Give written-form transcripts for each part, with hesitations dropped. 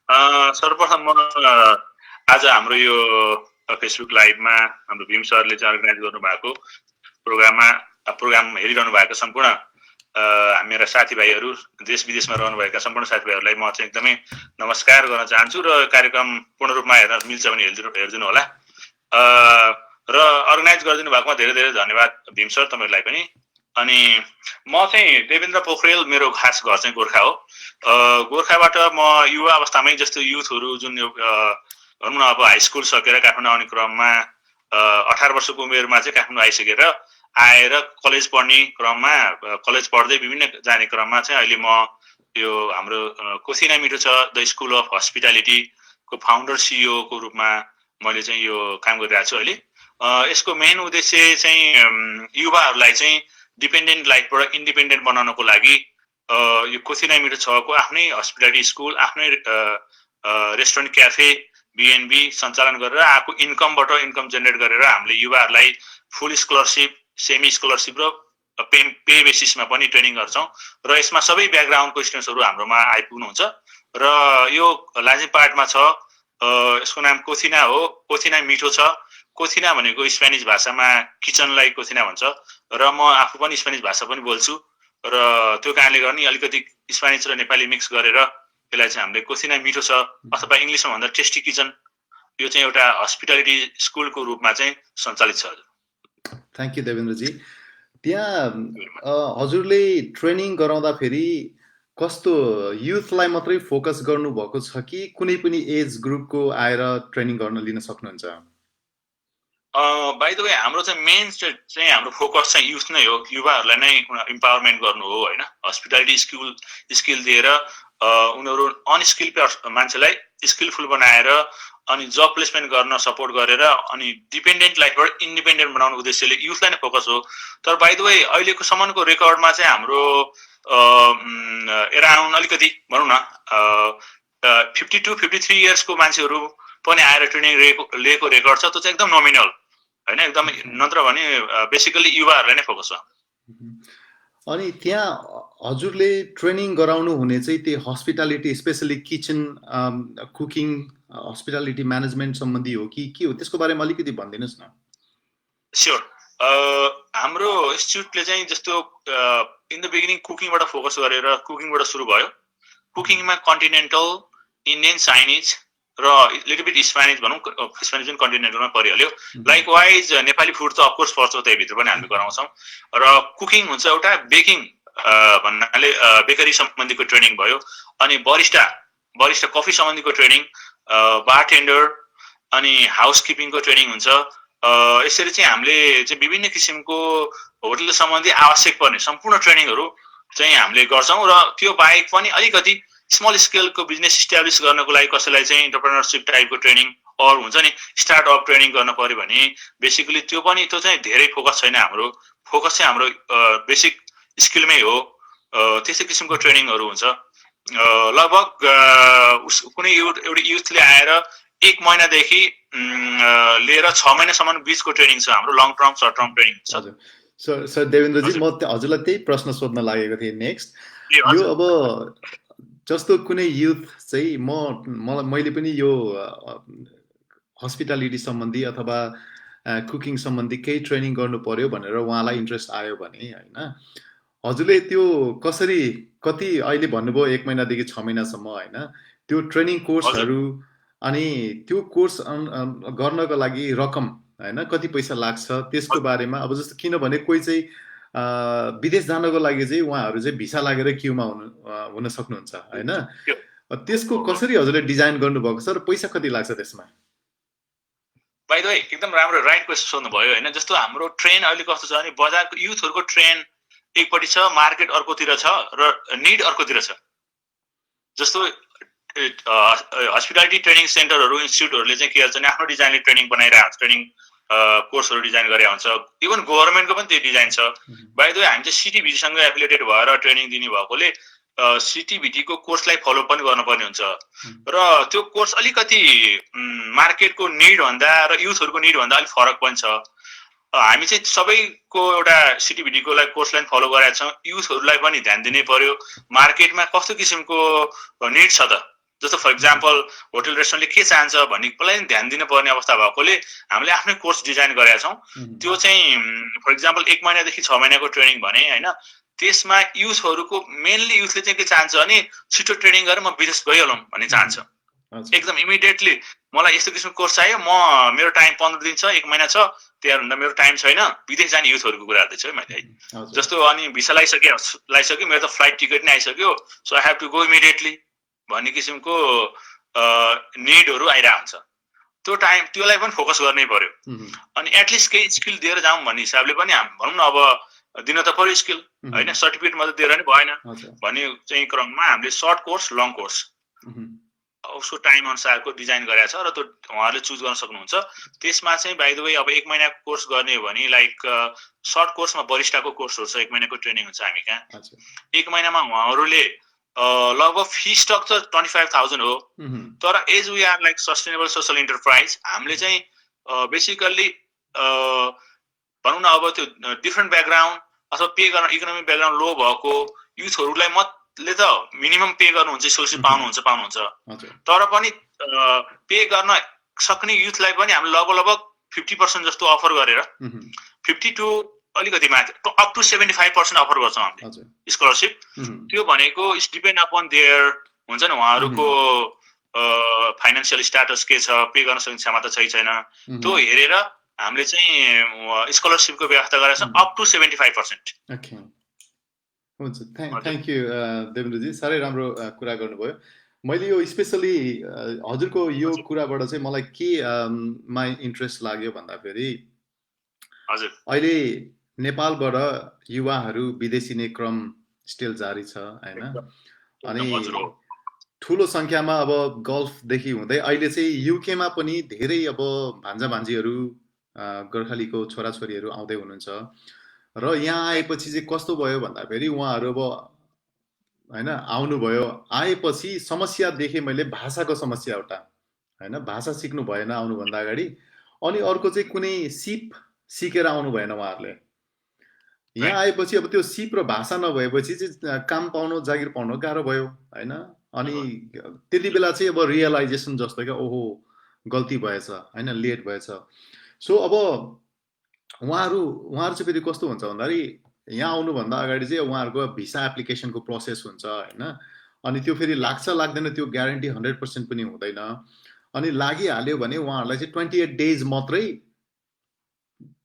सर्वप्रथम म आज हाम्रो यो फेसबुक लाइभमा हाम्रो भीम सरले चाहिँ अर्गनाइज गर्नुभएको प्रोग्राम हेरिरहनु भएको सम्पूर्ण मेरा साथीभाइहरू देश विदेशमा रहनुभएका सम्पूर्ण साथीभाइहरूलाई म चाहिँ एकदमै नमस्कार गर्न चाहन्छु र कार्यक्रम पूर्ण रूपमा हेर्न मिल्छ भने हेरिदिनु होला र अर्गनाइज गरिदिनु भएकोमा धेरै धेरै धन्यवाद भीम सर तपाईहरुलाई पनि। अनि म चाहिँ देवेन्द्र पोखरेल, मेरो खास घर चाहिँ गोर्खा हो। गोर्खाबाट म युवा अवस्थामै जस्तो युथहरू जुन भनौँ न अब हाई स्कुल सकेर काठमाडौँ आउने क्रममा 18 वर्षको उमेरमा चाहिँ काठमाडौँ आइसकेर आएर कलेज पढ्ने क्रममा कलेज पढ्दै विभिन्न जाने क्रममा चाहिँ अहिले म यो हाम्रो कोसिना मिठो छ द स्कुल अफ हस्पिटालिटी को फाउन्डर सिइओ को रूपमा मैले चाहिँ यो काम गरिरहेको छु अहिले। यसको मेन उद्देश्य चाहिँ युवाहरूलाई चाहिँ डिपेन्डेन्ट लाइफबाट इन्डिपेन्डेन्ट बनाउनको लागि यो कोसिना मिठो छको आफ्नै हस्पिटालिटी स्कुल, आफ्नै रेस्टुरेन्ट, क्याफे, बिएनबी सञ्चालन गरेर आएको इन्कमबाट इन्कम जेनेरेट गरेर हामीले युवाहरूलाई फुल स्कलरसिप, सेमी स्कलरसिप र पे बेसिसमा पनि ट्रेनिङ गर्छौँ र यसमा सबै ब्याकग्राउन्डको स्टुडेन्ट्सहरू हाम्रोमा आइपुग्नुहुन्छ र यो लाजिमपाटमा छ। यसको नाम कोसिना हो। कोसिना मिठो छ। कोसिना भनेको स्पेनिस भाषामा किचनलाई कोसिना भन्छ र म आफू पनि स्पेनिस भाषा पनि बोल्छु र त्यो कारणले गर्दा अलिकति स्पेनिस र नेपाली मिक्स गरेर यसलाई चाहिँ हामीले कोसिना मिठो छ अथवा इङ्ग्लिसमा भन्दा टेस्टी किचन, यो चाहिँ एउटा हस्पिटालिटी स्कुलको रूपमा चाहिँ सञ्चालित छ। Thank you Devendraji. त्यहाँ हजुरले ट्रेनिङ गराउँदाखेरि कस्तो युथलाई मात्रै फोकस गर्नुभएको छ कि कुनै पनि एज ग्रुपको आएर ट्रेनिङ गर्न लिन सक्नुहुन्छ? बाइ द वे हाम्रो चाहिँ मेन चाहिँ हाम्रो फोकस चाहिँ युथ नै हो। युवाहरूलाई नै इम्पावरमेन्ट गर्नु हो होइन। हस्पिटालिटी स्किल दिएर उनीहरू अनस्किल मान्छेलाई स्किलफुल बनाएर अनि जब प्लेसमेन्ट गर्न सपोर्ट गरेर अनि डिपेन्डेन्ट लाइफबाट इन्डिपेन्डेन्ट बनाउने उद्देश्यले युथलाई नै फोकस हो। तर बाइ द वे अहिलेको सम्मको रेकर्डमा चाहिँ हाम्रो एराउन्ड अलिकति भनौँ न 50 to 53 इयर्सको मान्छेहरू पनि आएर ट्रेनिङ लिएको रेकर्ड छ। त्यो चाहिँ एकदम नोमिनल होइन, एकदम नत्र भने बेसिकली युवाहरूलाई नै फोकस छ। अनि त्यहाँ हजुरले ट्रेनिङ गराउनु हुने चाहिँ त्यो hospitality specially kitchen, cooking, hospitality management सम्बन्धी हो कि के हो? त्यसको बारेमा अलिकति भनिदिनुहोस् न। स्योर। हाम्रो इन्स्टिट्युटले चाहिँ जस्तो इन द बिगिनिङ कुकिङबाट फोकस गरेर कुकिङबाट सुरु भयो। कुकिङमा कन्टिनेन्टल, इन्डियन, चाइनिज र लिटल बिट स्पेनिस भनौँ, स्पेनिस पनि कन्टिनेन्टलमा परिहाल्यो। लाइकवाइज नेपाली फुड त अफकोर्स पर्छ त्यहीभित्र पनि हामी गराउँछौँ र कुकिङ हुन्छ एउटा। बेकिङ भन्नाले बेकरी सम्बन्धीको ट्रेनिङ भयो। अनि बरिस्टा कफी सम्बन्धीको ट्रेनिङ, बारटेन्डर अनि हाउसकिपिङको ट्रेनिङ हुन्छ। यसरी चाहिँ हामीले चाहिँ विभिन्न किसिमको होटल सम्बन्धी आवश्यक पर्ने सम्पूर्ण ट्रेनिङहरू चाहिँ हामीले गर्छौँ र त्यो बाहेक पनि अलिकति स्मल स्केलको बिजनेस इस्टाब्लिस गर्नको लागि कसैलाई चाहिँ इन्टरप्रेनरसिप टाइपको ट्रेनिङ अर हुन्छ नि स्टार्टअप ट्रेनिङ गर्न पर्यो भने बेसिकली त्यो चाहिँ धेरै फोकस छैन। हाम्रो फोकस चाहिँ हाम्रो बेसिक स्किलमै हो। त्यस्तै किसिमको ट्रेनिङहरू हुन्छ। लगभग कुनै एउटा युथले आएर 1 महिनादेखि लिएर 6 महिनासम्म बिचको ट्रेनिङ छ हाम्रो। Long term, short term training छ। सर देवेन्द्रजी, म हजुरलाई त्यही प्रश्न सोध्न लागेको थिएँ नेक्स्ट। यो अब जस्तो कुनै युथ चाहिँ मैले पनि यो हस्पिटालिटी सम्बन्धी अथवा कुकिङ सम्बन्धी केही ट्रेनिङ गर्नु पर्यो भनेर उहाँलाई इन्ट्रेस्ट आयो भने होइन, हजुरले त्यो कसरी कति अहिले भन्नुभयो 1 महिनादेखि 6 महिनासम्म होइन, त्यो ट्रेनिङ कोर्सहरू अनि त्यो कोर्स गर्नको लागि रकम होइन कति पैसा लाग्छ त्यसको बारेमा? अब जस्तो किनभने कोही चाहिँ विदेश जानको लागि चाहिँ उहाँहरू चाहिँ भिसा लागेर क्युमा हुन सक्नुहुन्छ होइन, त्यसको कसरी हजुरले डिजाइन गर्नुभएको छ र पैसा कति लाग्छ त्यसमा? बाइ द वे एकदम राम्रो राइट क्वेसन सोध्नुभयो होइन। जस्तो हाम्रो ट्रेन अहिले कस्तो छ भने बजारको युथहरूको ट्रेन एकपट्टि छ, मार्केट अर्कोतिर छ र निड अर्कोतिर छ। जस्तो हस्पिटालिटी ट्रेनिङ सेन्टरहरू, इन्स्टिट्युटहरूले चाहिँ के गर्छ भने आफ्नो डिजाइनले ट्रेनिङ बनाइरहेको हुन्छ, ट्रेनिङ कोर्सहरू डिजाइन गरेको हुन्छ। इभन गभर्मेन्टको पनि त्यो डिजाइन छ। बाइ द वे हामी चाहिँ सिटिभिटीसँग एफिलिएटेड भएर ट्रेनिङ दिने भएकोले सिटिभिटीको कोर्सलाई फलो पनि गर्नुपर्ने हुन्छ र त्यो कोर्स अलिकति मार्केटको निडभन्दा र युथहरूको निडभन्दा अलिक फरक पनि छ। हामी चाहिँ सबैको एउटा सिटिभिटीको लागि कोर्सलाई फलो गरेका छौँ। युथहरूलाई पनि ध्यान दिनै पर्यो मार्केटमा कस्तो किसिमको निड छ त जस्तो फर इक्जाम्पल होटल रेस्टुरेन्टले के चाहन्छ भन्ने कुरालाई ध्यान दिनुपर्ने अवस्था भएकोले हामीले आफ्नै कोर्स डिजाइन गरेका छौँ। त्यो चाहिँ फर इक्जाम्पल 1 महिनादेखि 6 महिनाको ट्रेनिङ भने होइन, त्यसमा युथहरूको मेनली युथले चाहिँ के चाहन्छ भने छिटो ट्रेनिङ गरेर म विदेश गइहालौँ भन्ने चाहन्छ। एकदम इमिडिएटली मलाई यस्तो किसिमको कोर्स चाहियो, मेरो टाइम 15 दिन छ, 1 महिना छ, त्योभन्दा मेरो टाइम छैन, विदेश जाने युथहरूको कुरा गर्दैछु है मैले है। जस्तो अनि भिसा लगाइसक्यो, मेरो त फ्लाइट टिकट नै आइसक्यो, so I have to go immediately भन्ने किसिमको निडहरू आइरहेको हुन्छ। त्यो टाइम त्योलाई पनि फोकस गर्नै पर्यो। अनि एटलिस्ट केही स्किल दिएर जाउँ भन्ने हिसाबले पनि भनौँ न, अब दिन त पर्यो स्किल होइन, सर्टिफिकेट मात्रै दिएर नि भएन भन्ने चाहिँ क्रममा हामीले सर्ट कोर्स, लङ कोर्स उसको टाइम अनुसारको डिजाइन गरेको छ र त्यो उहाँहरूले चुज गर्न सक्नुहुन्छ। त्यसमा चाहिँ बाइ द वे अब 1 महिनाको कोर्स गर्ने हो भने लाइक सर्ट कोर्समा बरिस्टाको कोर्सहरू छ, 1 महिनाको ट्रेनिङ हुन्छ हामी कहाँ। 1 महिनामा उहाँहरूले लगभग फी स्टक त 25,000 हो, तर as we are like sustainable social enterprise हामीले चाहिँ बेसिकल्ली भनौँ न अब त्यो डिफ्रेन्ट ब्याकग्राउन्ड अथवा पे गर्न इकोनोमिक ब्याकग्राउन्ड लो भएको युथहरूलाई मतले त मिनिमम पे गर्नुहुन्छ, स्कलरसिप पाउनुहुन्छ, तर पनि पे गर्न सक्ने युथलाई पनि हामीले लगभग 50% जस्तो अफर गरेर 50 टु अलिकति माथि अप टु 75% अफर गर्छौँ हामीले स्कलरसिप। त्यो भनेको इट्स डिपेन्ड अपन देयर हुन्छ नि, उहाँहरूको फाइनेन्सियल स्ट्याटस के छ, पे गर्न सक्ने क्षमता छ छैन, त्यो हेरेर हामीले चाहिँ स्कलरसिपको व्यवस्था गरेका छौँ अप टु 75%। हुन्छ, थ्याङ्क यू देवेन्द्रजी, साह्रै राम्रो कुरा गर्नुभयो। मैले यो स्पेसली हजुरको यो कुराबाट चाहिँ मलाई के मा इन्ट्रेस्ट लाग्यो भन्दाखेरि हजुर अहिले नेपालबाट युवाहरू विदेशिने क्रम स्टिल जारी छ होइन, अनि ठुलो सङ्ख्यामा अब गल्फदेखि हुँदै अहिले चाहिँ युकेमा पनि धेरै अब भान्जा भान्जीहरू गोर्खालीको छोराछोरीहरू आउँदै हुनुहुन्छ र यहाँ आएपछि चाहिँ कस्तो भयो भन्दाखेरि उहाँहरू अब होइन आउनुभयो, आएपछि समस्या देखेँ मैले भाषाको समस्या एउटा होइन, भाषा सिक्नु भएन आउनुभन्दा अगाडि, अनि अर्को चाहिँ कुनै सिप सिकेर आउनु भएन उहाँहरूले। यहाँ आएपछि अब त्यो सिप र भाषा नभएपछि चाहिँ काम पाउनु, जागिर पाउनु गाह्रो भयो होइन। अनि त्यति बेला चाहिँ अब रियलाइजेसन जस्तो क्या, ओहो गल्ती भएछ होइन, लेट भएछ। सो अब उहाँहरू चाहिँ फेरि कस्तो हुन्छ भन्दाखेरि यहाँ आउनुभन्दा अगाडि चाहिँ उहाँहरूको भिसा एप्लिकेसनको प्रोसेस हुन्छ होइन, अनि त्यो फेरि लाग्छ लाग्दैन त्यो ग्यारेन्टी 100% पनि हुँदैन। अनि लागिहाल्यो भने उहाँहरूलाई चाहिँ 28 डेज मात्रै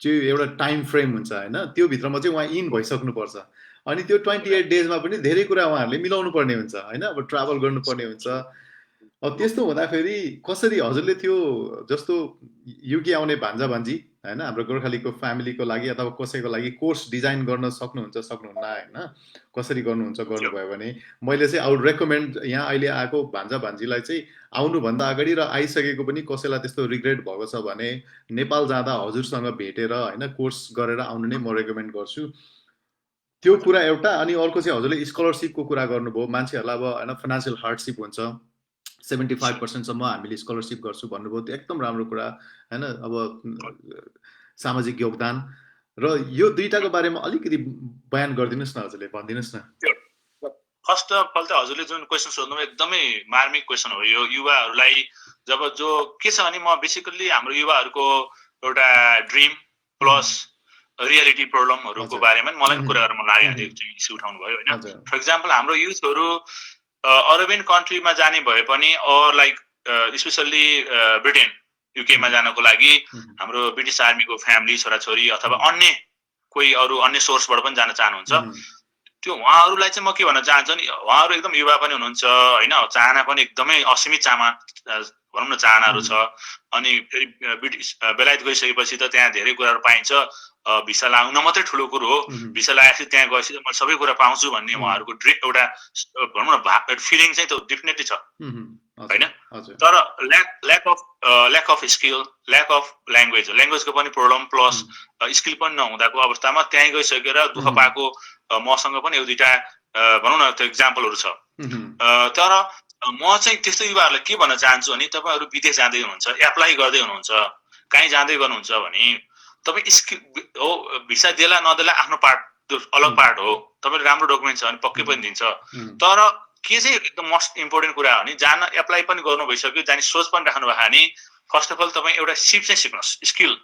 चाहिँ एउटा टाइम फ्रेम हुन्छ होइन, त्यो भित्रमा चाहिँ उहाँ इन भइसक्नुपर्छ। अनि त्यो 28 डेजमा पनि धेरै कुरा उहाँहरूले मिलाउनु पर्ने हुन्छ होइन, अब ट्राभल गर्नुपर्ने हुन्छ। अब त्यस्तो हुँदाखेरि कसरी हजुरले त्यो जस्तो युके आउने भान्जा भान्जी होइन, हाम्रो गोर्खालीको फ्यामिलीको लागि अथवा कसैको लागि कोर्स डिजाइन गर्न सक्नुहुन्न होइन, कसरी गर्नुहुन्छ गर्नुभयो भने मैले चाहिँ आई वुड रेकमेन्ड यहाँ अहिले आएको भान्जा भान्जीलाई चाहिँ आउनुभन्दा अगाडि र आइसकेको पनि कसैलाई त्यस्तो रिग्रेट भएको छ भने नेपाल जाँदा हजुरसँग भेटेर होइन कोर्स गरेर आउनु नै म रेकमेन्ड गर्छु। त्यो कुरा एउटा। अनि अर्को चाहिँ हजुरले स्कलरसिपको कुरा गर्नुभयो, मान्छेहरूलाई अब होइन फाइनेन्सियल हार्डसिप हुन्छ, 75% सम्म हामीले स्कलरसिप गर्छु भन्नुभयो, त्यो एकदम राम्रो कुरा होइन। अब सामाजिक योगदान र यो दुईटाको बारेमा अलिकति बयान गरिदिनुहोस् न हजुरले, भनिदिनुहोस् न। फर्स्ट अफ अल त हजुरले जुन क्वेसन सोध्नु एकदमै मार्मिक क्वेसन हो यो। युवाहरूलाई जब जो के छ भने म बेसिकल्ली हाम्रो युवाहरूको एउटा ड्रिम प्लस रियालिटी प्रब्लमहरूको बारेमा मलाई कुरा गर्न मन लाग्यो, इस्यु उठाउनु भयो होइन। फर इक्जाम्पल हाम्रो युथहरू अरेबियन कन्ट्रीमा जाने भए पनि अर लाइक स्पेसल्ली ब्रिटेन युकेमा जानको लागि हाम्रो ब्रिटिस आर्मीको फ्यामिली छोराछोरी अथवा अन्य कोही अरू अन्य सोर्सबाट पनि जान चाहनुहुन्छ। त्यो उहाँहरूलाई चाहिँ म के भन्न चाहन्छु नि, उहाँहरू एकदम युवा पनि हुनुहुन्छ होइन, चाहना पनि एकदमै असीमित भनौँ न चाहनाहरू छ। अनि फेरि ब्रिटिस बेलायत गइसकेपछि त त्यहाँ धेरै कुराहरू पाइन्छ, भिसा लाग्नु मात्रै ठुलो कुरो हो, भिसा लगाएपछि त्यहाँ गएपछि त मैले सबै कुरा पाउँछु भन्ने उहाँहरूको एउटा भनौँ न फिलिङ चाहिँ त्यो डेफिनेटली छ होइन। तर lack of skill, lack of ल्याङ्ग्वेजको पनि प्रब्लम प्लस स्किल पनि नहुँदाको अवस्थामा त्यहीँ गइसकेर दुःख पाएको मसँग पनि एक दुईवटा भनौँ न त्यो इक्जाम्पलहरू छ। तर म चाहिँ त्यस्तो युवाहरूलाई के भन्न चाहन्छु भने तपाईँहरू विदेश जाँदै हुनुहुन्छ, एप्लाई गर्दै हुनुहुन्छ, कहीँ जाँदै गर्नुहुन्छ भने तपाईँ स्किल हो, भिसा देला नदेला आफ्नो पार्ट त्यो अलग पार्ट हो, तपाईँले राम्रो डकुमेन्ट छ भने पक्कै पनि दिन्छ। तर के चाहिँ एकदम मोस्ट इम्पोर्टेन्ट कुरा हो नि, जान एप्लाई पनि गर्नु भइसक्यो, जाने सोच पनि राख्नु भएको नि, फर्स्ट अफ अल तपाईँ एउटा सिप चाहिँ सिक्नुहोस्, स्किल।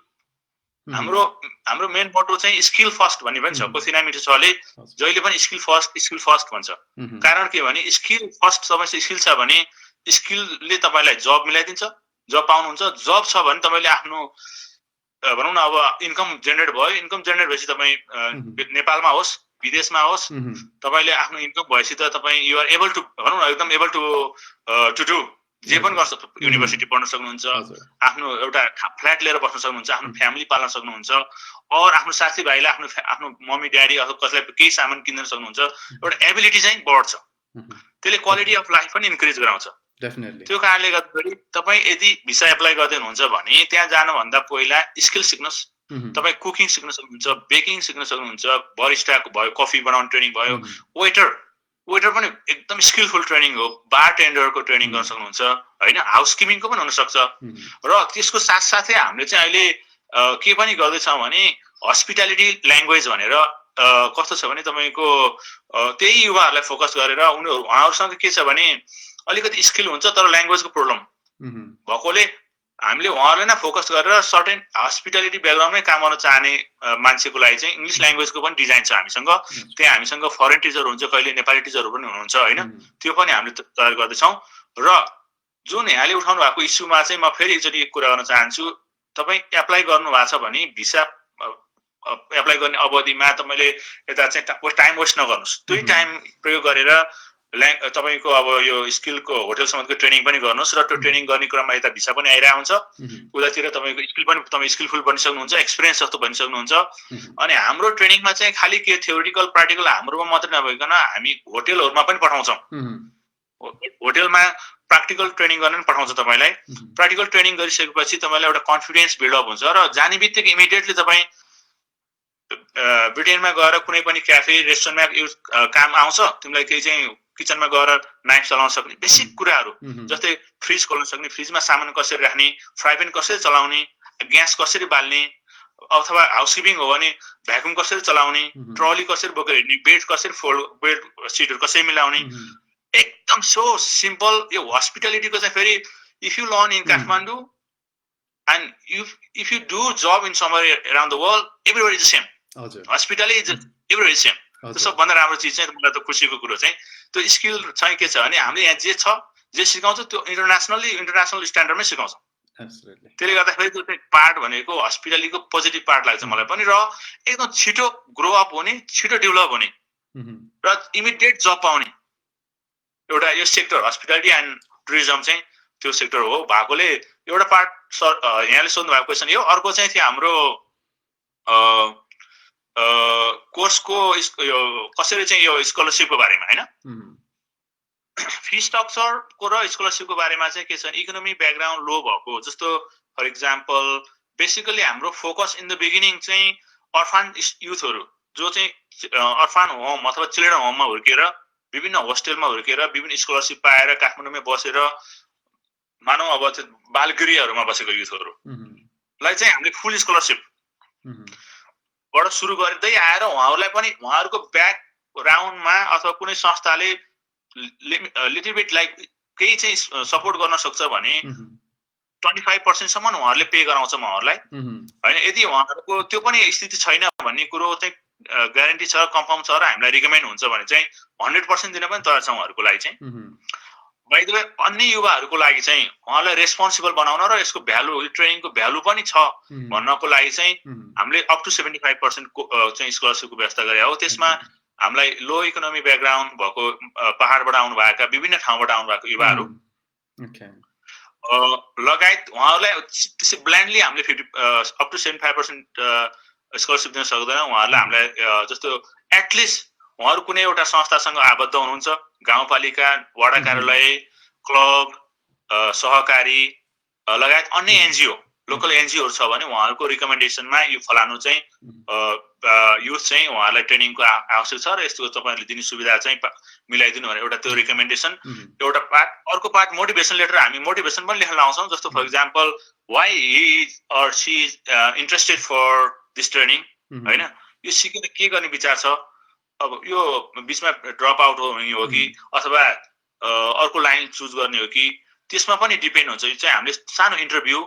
हाम्रो मेन मोटो चाहिँ स्किल फर्स्ट भन्ने पनि छ। कोसिना मिठो सरले जहिले पनि स्किल फर्स्ट भन्छ। कारण के भने स्किल फर्स्ट तपाईँ स्किल छ भने स्किलले तपाईँलाई जब मिलाइदिन्छ, जब पाउनुहुन्छ। जब छ भने तपाईँले आफ्नो भनौँ न अब इन्कम जेनेरेट भयो, इन्कम जेनेरेट भएपछि तपाईँ नेपालमा होस् विदेशमा होस्, तपाईँले आफ्नो इन्कम भएपछि त तपाईँ युआर एबल टु भनौँ न एकदम एबल टु डु जे पनि गर्छ। युनिभर्सिटी पढ्न सक्नुहुन्छ, आफ्नो एउटा फ्ल्याट लिएर बस्न सक्नुहुन्छ, आफ्नो फ्यामिली पाल्न सक्नुहुन्छ, और आफ्नो साथीभाइलाई आफ्नो मम्मी ड्याडी अथवा कसैलाई केही सामान किन्न सक्नुहुन्छ। एउटा एबिलिटी चाहिँ बढ्छ, त्यसले क्वालिटी अफ लाइफ पनि इन्क्रिज गराउँछ। त्यो कारणले गर्दाखेरि तपाईँ यदि भिसा एप्लाई गर्दै हुनुहुन्छ भने त्यहाँ जानुभन्दा पहिला स्किल सिक्नुहोस्। तपाईँ कुकिङ सिक्न सक्नुहुन्छ, बेकिङ सिक्न सक्नुहुन्छ, बरिस्टाको भयो, कफी बनाउने ट्रेनिङ भयो, वेटर पनि एकदम स्किलफुल ट्रेनिङ हो, बार टेन्डरको ट्रेनिङ गर्न सक्नुहुन्छ होइन, हाउसकिपिङको पनि हुनसक्छ। र त्यसको साथसाथै हामीले चाहिँ अहिले के पनि गर्दैछौँ भने हस्पिटालिटी ल्याङ्ग्वेज भनेर कस्तो छ भने तपाईँको त्यही युवाहरूलाई फोकस गरेर उहाँहरूसँग के छ भने अलिकति स्किल हुन्छ तर ल्याङ्ग्वेजको प्रब्लम भएकोले हामीले उहाँहरूलाई नै फोकस गरेर सर्टेन हस्पिटालिटी ब्याकग्राउन्डमै काम गर्न चाहने मान्छेको लागि चाहिँ इङ्ग्लिस ल्याङ्ग्वेजको पनि डिजाइन छ हामीसँग। त्यहाँ हामीसँग फरेन टिचर हुन्छ, कहिले नेपाली टिचरहरू पनि हुनुहुन्छ होइन, त्यो पनि हामीले तयार गर्दैछौँ। र जुन यहाँले उठाउनु भएको इस्युमा चाहिँ म फेरि एकचोटि कुरा गर्न चाहन्छु। तपाईँ एप्लाई गर्नु भएको छ भने भिसा एप्लाई गर्ने अवधिमा तपाईँले यता चाहिँ टाइम वेस्ट नगर्नुहोस्। त्यही टाइम प्रयोग गरेर तपाईँको अब यो स्किलको होटलसम्मको ट्रेनिङ पनि गर्नुहोस् र त्यो ट्रेनिङ गर्ने क्रममा यता भिसा पनि आइरहेको हुन्छ, उतातिर तपाईँको स्किल पनि तपाईँ स्किलफुल बनिसक्नुहुन्छ, एक्सपिरियन्स जस्तो बनिसक्नुहुन्छ। अनि हाम्रो ट्रेनिङमा चाहिँ खालि के थ्योरिटिकल प्र्याक्टिकल हाम्रोमा मात्रै नभइकन हामी होटेलहरूमा पनि पठाउँछौँ। होटेलमा प्र्याक्टिकल ट्रेनिङ गर्न पनि पठाउँछ तपाईँलाई। प्र्याक्टिकल ट्रेनिङ गरिसकेपछि तपाईँलाई एउटा कन्फिडेन्स बिल्डअप हुन्छ र जाने बित्तिकै इमिडिएटली तपाईँ ब्रिटेनमा गएर कुनै पनि क्याफे रेस्टुरेन्टमा काम आउँछ, तिमीलाई केही चाहिँ किचनमा गएर नाइफ चलाउन सक्ने बेसिक कुराहरू, जस्तै फ्रिज खोल्न सक्ने, फ्रिजमा सामान कसरी राख्ने, फ्राई प्यान कसरी चलाउने, ग्यास कसरी बाल्ने, अथवा हाउसकिपिङ हो भने भ्याकुम कसरी चलाउने, ट्रली कसरी बोकेर हिँड्ने, बेड कसरी बेड सिटहरू कसरी मिलाउने, एकदम सो सिम्पल। यो हस्पिटालिटीको चाहिँ फेरि if you learn in Kathmandu and if you do job in somewhere around the world, everybody is same. Hospital is everybody same. त्यो सबभन्दा राम्रो चिज चाहिँ मलाई त खुसीको कुरो चाहिँ त्यो स्किल चाहिँ के छ भने हामीले यहाँ जे छ जे सिकाउँछ त्यो इन्टरनेसनल स्ट्यान्डर्डमै सिकाउँछौँ। त्यसले गर्दाखेरि त्यो चाहिँ पार्ट भनेको हस्पिटालिटीको पोजिटिभ पार्ट लाग्छ मलाई पनि, र एकदम छिटो ग्रो अप हुने, छिटो डेभलप हुने र इमिडिएट जब पाउने एउटा यो सेक्टर हस्पिटालिटी एन्ड टुरिज्म चाहिँ त्यो सेक्टर हो भएकोले एउटा पार्ट सर यहाँले सोध्नु भएको क्वेसन यो। अर्को चाहिँ थियो हाम्रो कोर्सको यो कसरी चाहिँ यो स्कलरसिपको बारेमा होइन, फी स्ट्रक्चरको र स्कलरसिपको बारेमा चाहिँ के छ भने इकोनोमी ब्याकग्राउन्ड लो भएको, जस्तो फर इक्जाम्पल बेसिकली हाम्रो फोकस इन द बिगिनिङ चाहिँ अर्फान युथहरू जो चाहिँ अर्फान होम अथवा चिल्ड्रेन होममा हुर्किएर विभिन्न होस्टेलमा हुर्किएर विभिन्न स्कलरसिप पाएर काठमाडौँमै बसेर मानौ अब बालगृहहरूमा बसेको युथहरूलाई चाहिँ हामीले फुल स्कलरसिप बाट सुरु गर्दै आएर उहाँहरूलाई पनि उहाँहरूको ब्याकग्राउन्डमा अथवा कुनै संस्थाले लिटल बिट लाइक केही चाहिँ सपोर्ट गर्न सक्छ भने 25% उहाँहरूले पे गराउँछ उहाँहरूलाई होइन। यदि उहाँहरूको त्यो पनि स्थिति छैन भन्ने कुरो चाहिँ ग्यारेन्टी छ, कन्फर्म छ र हामीलाई रिकमेन्ड हुन्छ भने चाहिँ 100% दिन पनि तयार छ उहाँहरूको लागि चाहिँ। बाइ द वे अन्य युवाहरूको लागि चाहिँ उहाँलाई रेस्पोन्सिबल बनाउन र यसको भ्यालु ट्रेनिङको भ्यालु पनि छ भन्नको लागि चाहिँ हामीले अप टु 75% चाहिँ स्कलरसिपको व्यवस्था गरे हो। त्यसमा हामीलाई लो इकोनोमी ब्याकग्राउन्ड भएको पहाडबाट आउनु भएका विभिन्न ठाउँबाट आउनु भएको युवाहरू लगायत उहाँहरूलाई त्यसै ब्लाइन्डली हामीले अप टु 75% स्कलरसिप दिन सक्दैन। उहाँहरूलाई हामीलाई जस्तो एटलिस्ट उहाँहरू कुनै एउटा संस्थासँग आबद्ध हुनुहुन्छ, गाउँपालिका, वडा कार्यालय, क्लब, सहकारी लगायत अन्य एनजिओ, लोकल एनजिओहरू छ भने उहाँहरूको रिकमेन्डेसनमा यो फलानु चाहिँ युथ चाहिँ उहाँहरूलाई ट्रेनिङको आवश्यक छ र यस्तो तपाईँहरूले दिने सुविधा चाहिँ मिलाइदिनु भनेर एउटा त्यो रिकमेन्डेसन एउटा पार्ट। अर्को पार्ट मोटिभेसन लेटर, हामी मोटिभेसन पनि लेख्न लाउँछौँ। जस्तो for example why he or she is interested for this training होइन, यो सिकेर के गर्ने विचार छ, अब यो बिचमा ड्रप आउट हो कि अथवा अर्को लाइन चुज गर्ने हो कि त्यसमा पनि डिपेन्ड हुन्छ। यो चाहिँ हामीले सानो इन्टरभ्यू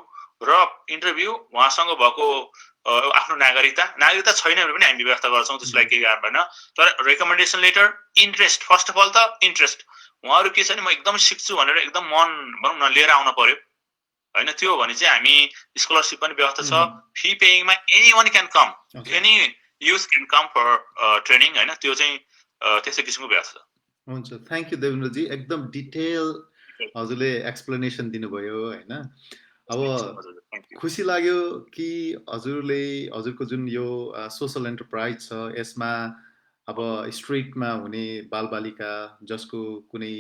उहाँसँग भएको आफ्नो नागरिकता छैन भने पनि हामी व्यवस्था गर्छौँ, त्यसलाई केही गाह्रो भएन। तर recommendation letter, interest, first of all त इन्ट्रेस्ट, उहाँहरू के छ नि म एकदम सिक्छु भनेर एकदम मन भनौँ न लिएर आउन पर्यो होइन। त्यो भने चाहिँ हामी स्कलरसिप पनि व्यवस्था छ। फी पेइङमा anyone can come, any youth can come for training होइन। त्यो चाहिँ त्यस्तै किसिमको व्यवस्था छ। हुन्छ, थ्याङ्क यू देवेन्द्रजी, एकदम डिटेल हजुरले एक्सप्लेनेसन दिनुभयो होइन। अब खुसी लाग्यो कि हजुरको जुन यो सोसल एन्टरप्राइज छ यसमा अब स्ट्रिटमा हुने बालबालिका जसको कुनै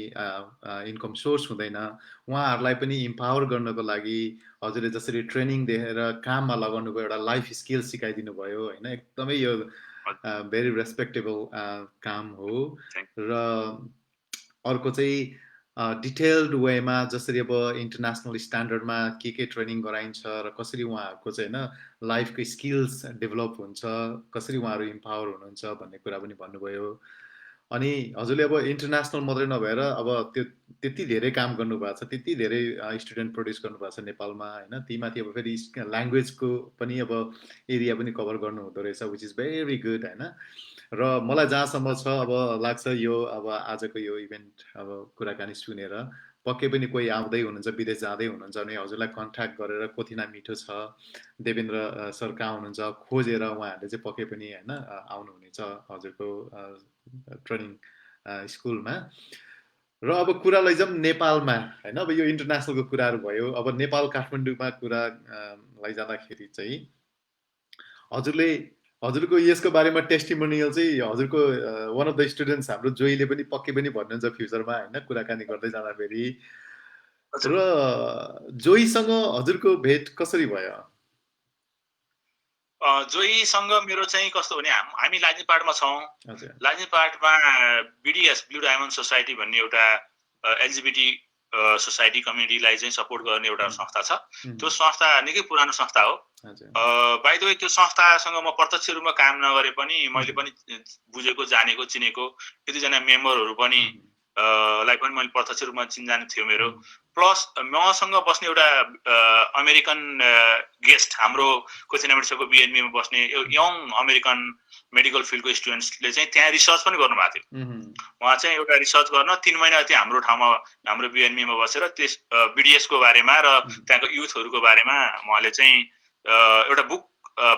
इन्कम सोर्स हुँदैन उहाँहरूलाई पनि इम्पावर गर्नको लागि हजुरले जसरी ट्रेनिङ दिएर काममा लगाउनु भयो, एउटा लाइफ स्किल सिकाइदिनु भयो होइन। एकदमै यो भेरी रेस्पेक्टेबल काम हो। र अर्को चाहिँ डिटेल्ड वेमा जसरी अब इन्टरनेसनल स्ट्यान्डर्डमा के ट्रेनिङ गराइन्छ र कसरी उहाँहरूको चाहिँ होइन लाइफको स्किल्स डेभलप हुन्छ, कसरी उहाँहरू इम्पावर हुनुहुन्छ भन्ने कुरा पनि भन्नुभयो। अनि हजुरले अब इन्टरनेसनल मात्रै नभएर अब त्यो त्यति धेरै काम गर्नुभएको छ, त्यति धेरै स्टुडेन्ट प्रड्युस गर्नुभएको छ नेपालमा होइन। तीमाथि अब फेरि ल्याङ्ग्वेजको पनि अब एरिया पनि कभर गर्नु हुँदो रहेछ, विच इज भेरी गुड होइन। र मलाई जहाँसम्म छ अब लाग्छ यो अब आजको यो इभेन्ट अब कुराकानी सुनेर पक्कै पनि कोही आउँदै हुनुहुन्छ, विदेश जाँदै हुनुहुन्छ भने हजुरलाई कन्ट्याक्ट गरेर कोथिना मिठो छ देवेन्द्र सर कहाँ हुनुहुन्छ खोजेर उहाँहरूले चाहिँ पक्कै पनि होइन आउनुहुनेछ हजुरको ट्रेनिङ स्कुलमा। र अब कुरा लैजाउँ नेपालमा होइन। अब यो इन्टरनेसनलको कुराहरू भयो, अब नेपाल काठमाडौँमा कुरा लैजाँदाखेरि चाहिँ हजुरको यसको बारेमा टेस्टिमोनियल चाहिँ हजुरको वान अफ द स्टुडेन्ट्स हाम्रो जोईले पनि पक्कै पनि भन्नुहुन्छ फ्युचरमा होइन कुराकानी गर्दै जाँदाखेरि। र जोईसँग हजुरको भेट कसरी भयो? जोईसँग मेरो चाहिँ कस्तो भने हामी लाजिमपाटमा छौँ। लाजिमपाटमा BDS ब्लू डायमन्ड सोसाइटी भन्ने एउटा एलजिबिटी सोसाइटी कम्युनिटीलाई चाहिँ सपोर्ट गर्ने एउटा संस्था छ। त्यो संस्था निकै पुरानो संस्था हो। बाइ द वे त्यो संस्थासँग म प्रत्यक्ष रूपमा काम नगरे पनि मैले पनि बुझेको, जानेको, चिनेको कतिजना मेम्बरहरू पनि लाई पनि मैले प्रत्यक्ष रूपमा चिनजान थियो मेरो। प्लस मसँग बस्ने एउटा अमेरिकन गेस्ट हाम्रो कोथिना मिठोको BNB मा बस्ने यङ अमेरिकन मेडिकल फिल्डको स्टुडेन्ट्सले चाहिँ त्यहाँ रिसर्च पनि गर्नुभएको थियो। उहाँ चाहिँ एउटा रिसर्च गर्न 3 महिना जति हाम्रो ठाउँमा हाम्रो BNB मा बसेर त्यस BDS को बारेमा र त्यहाँको युथहरूको बारेमा उहाँले चाहिँ एउटा बुक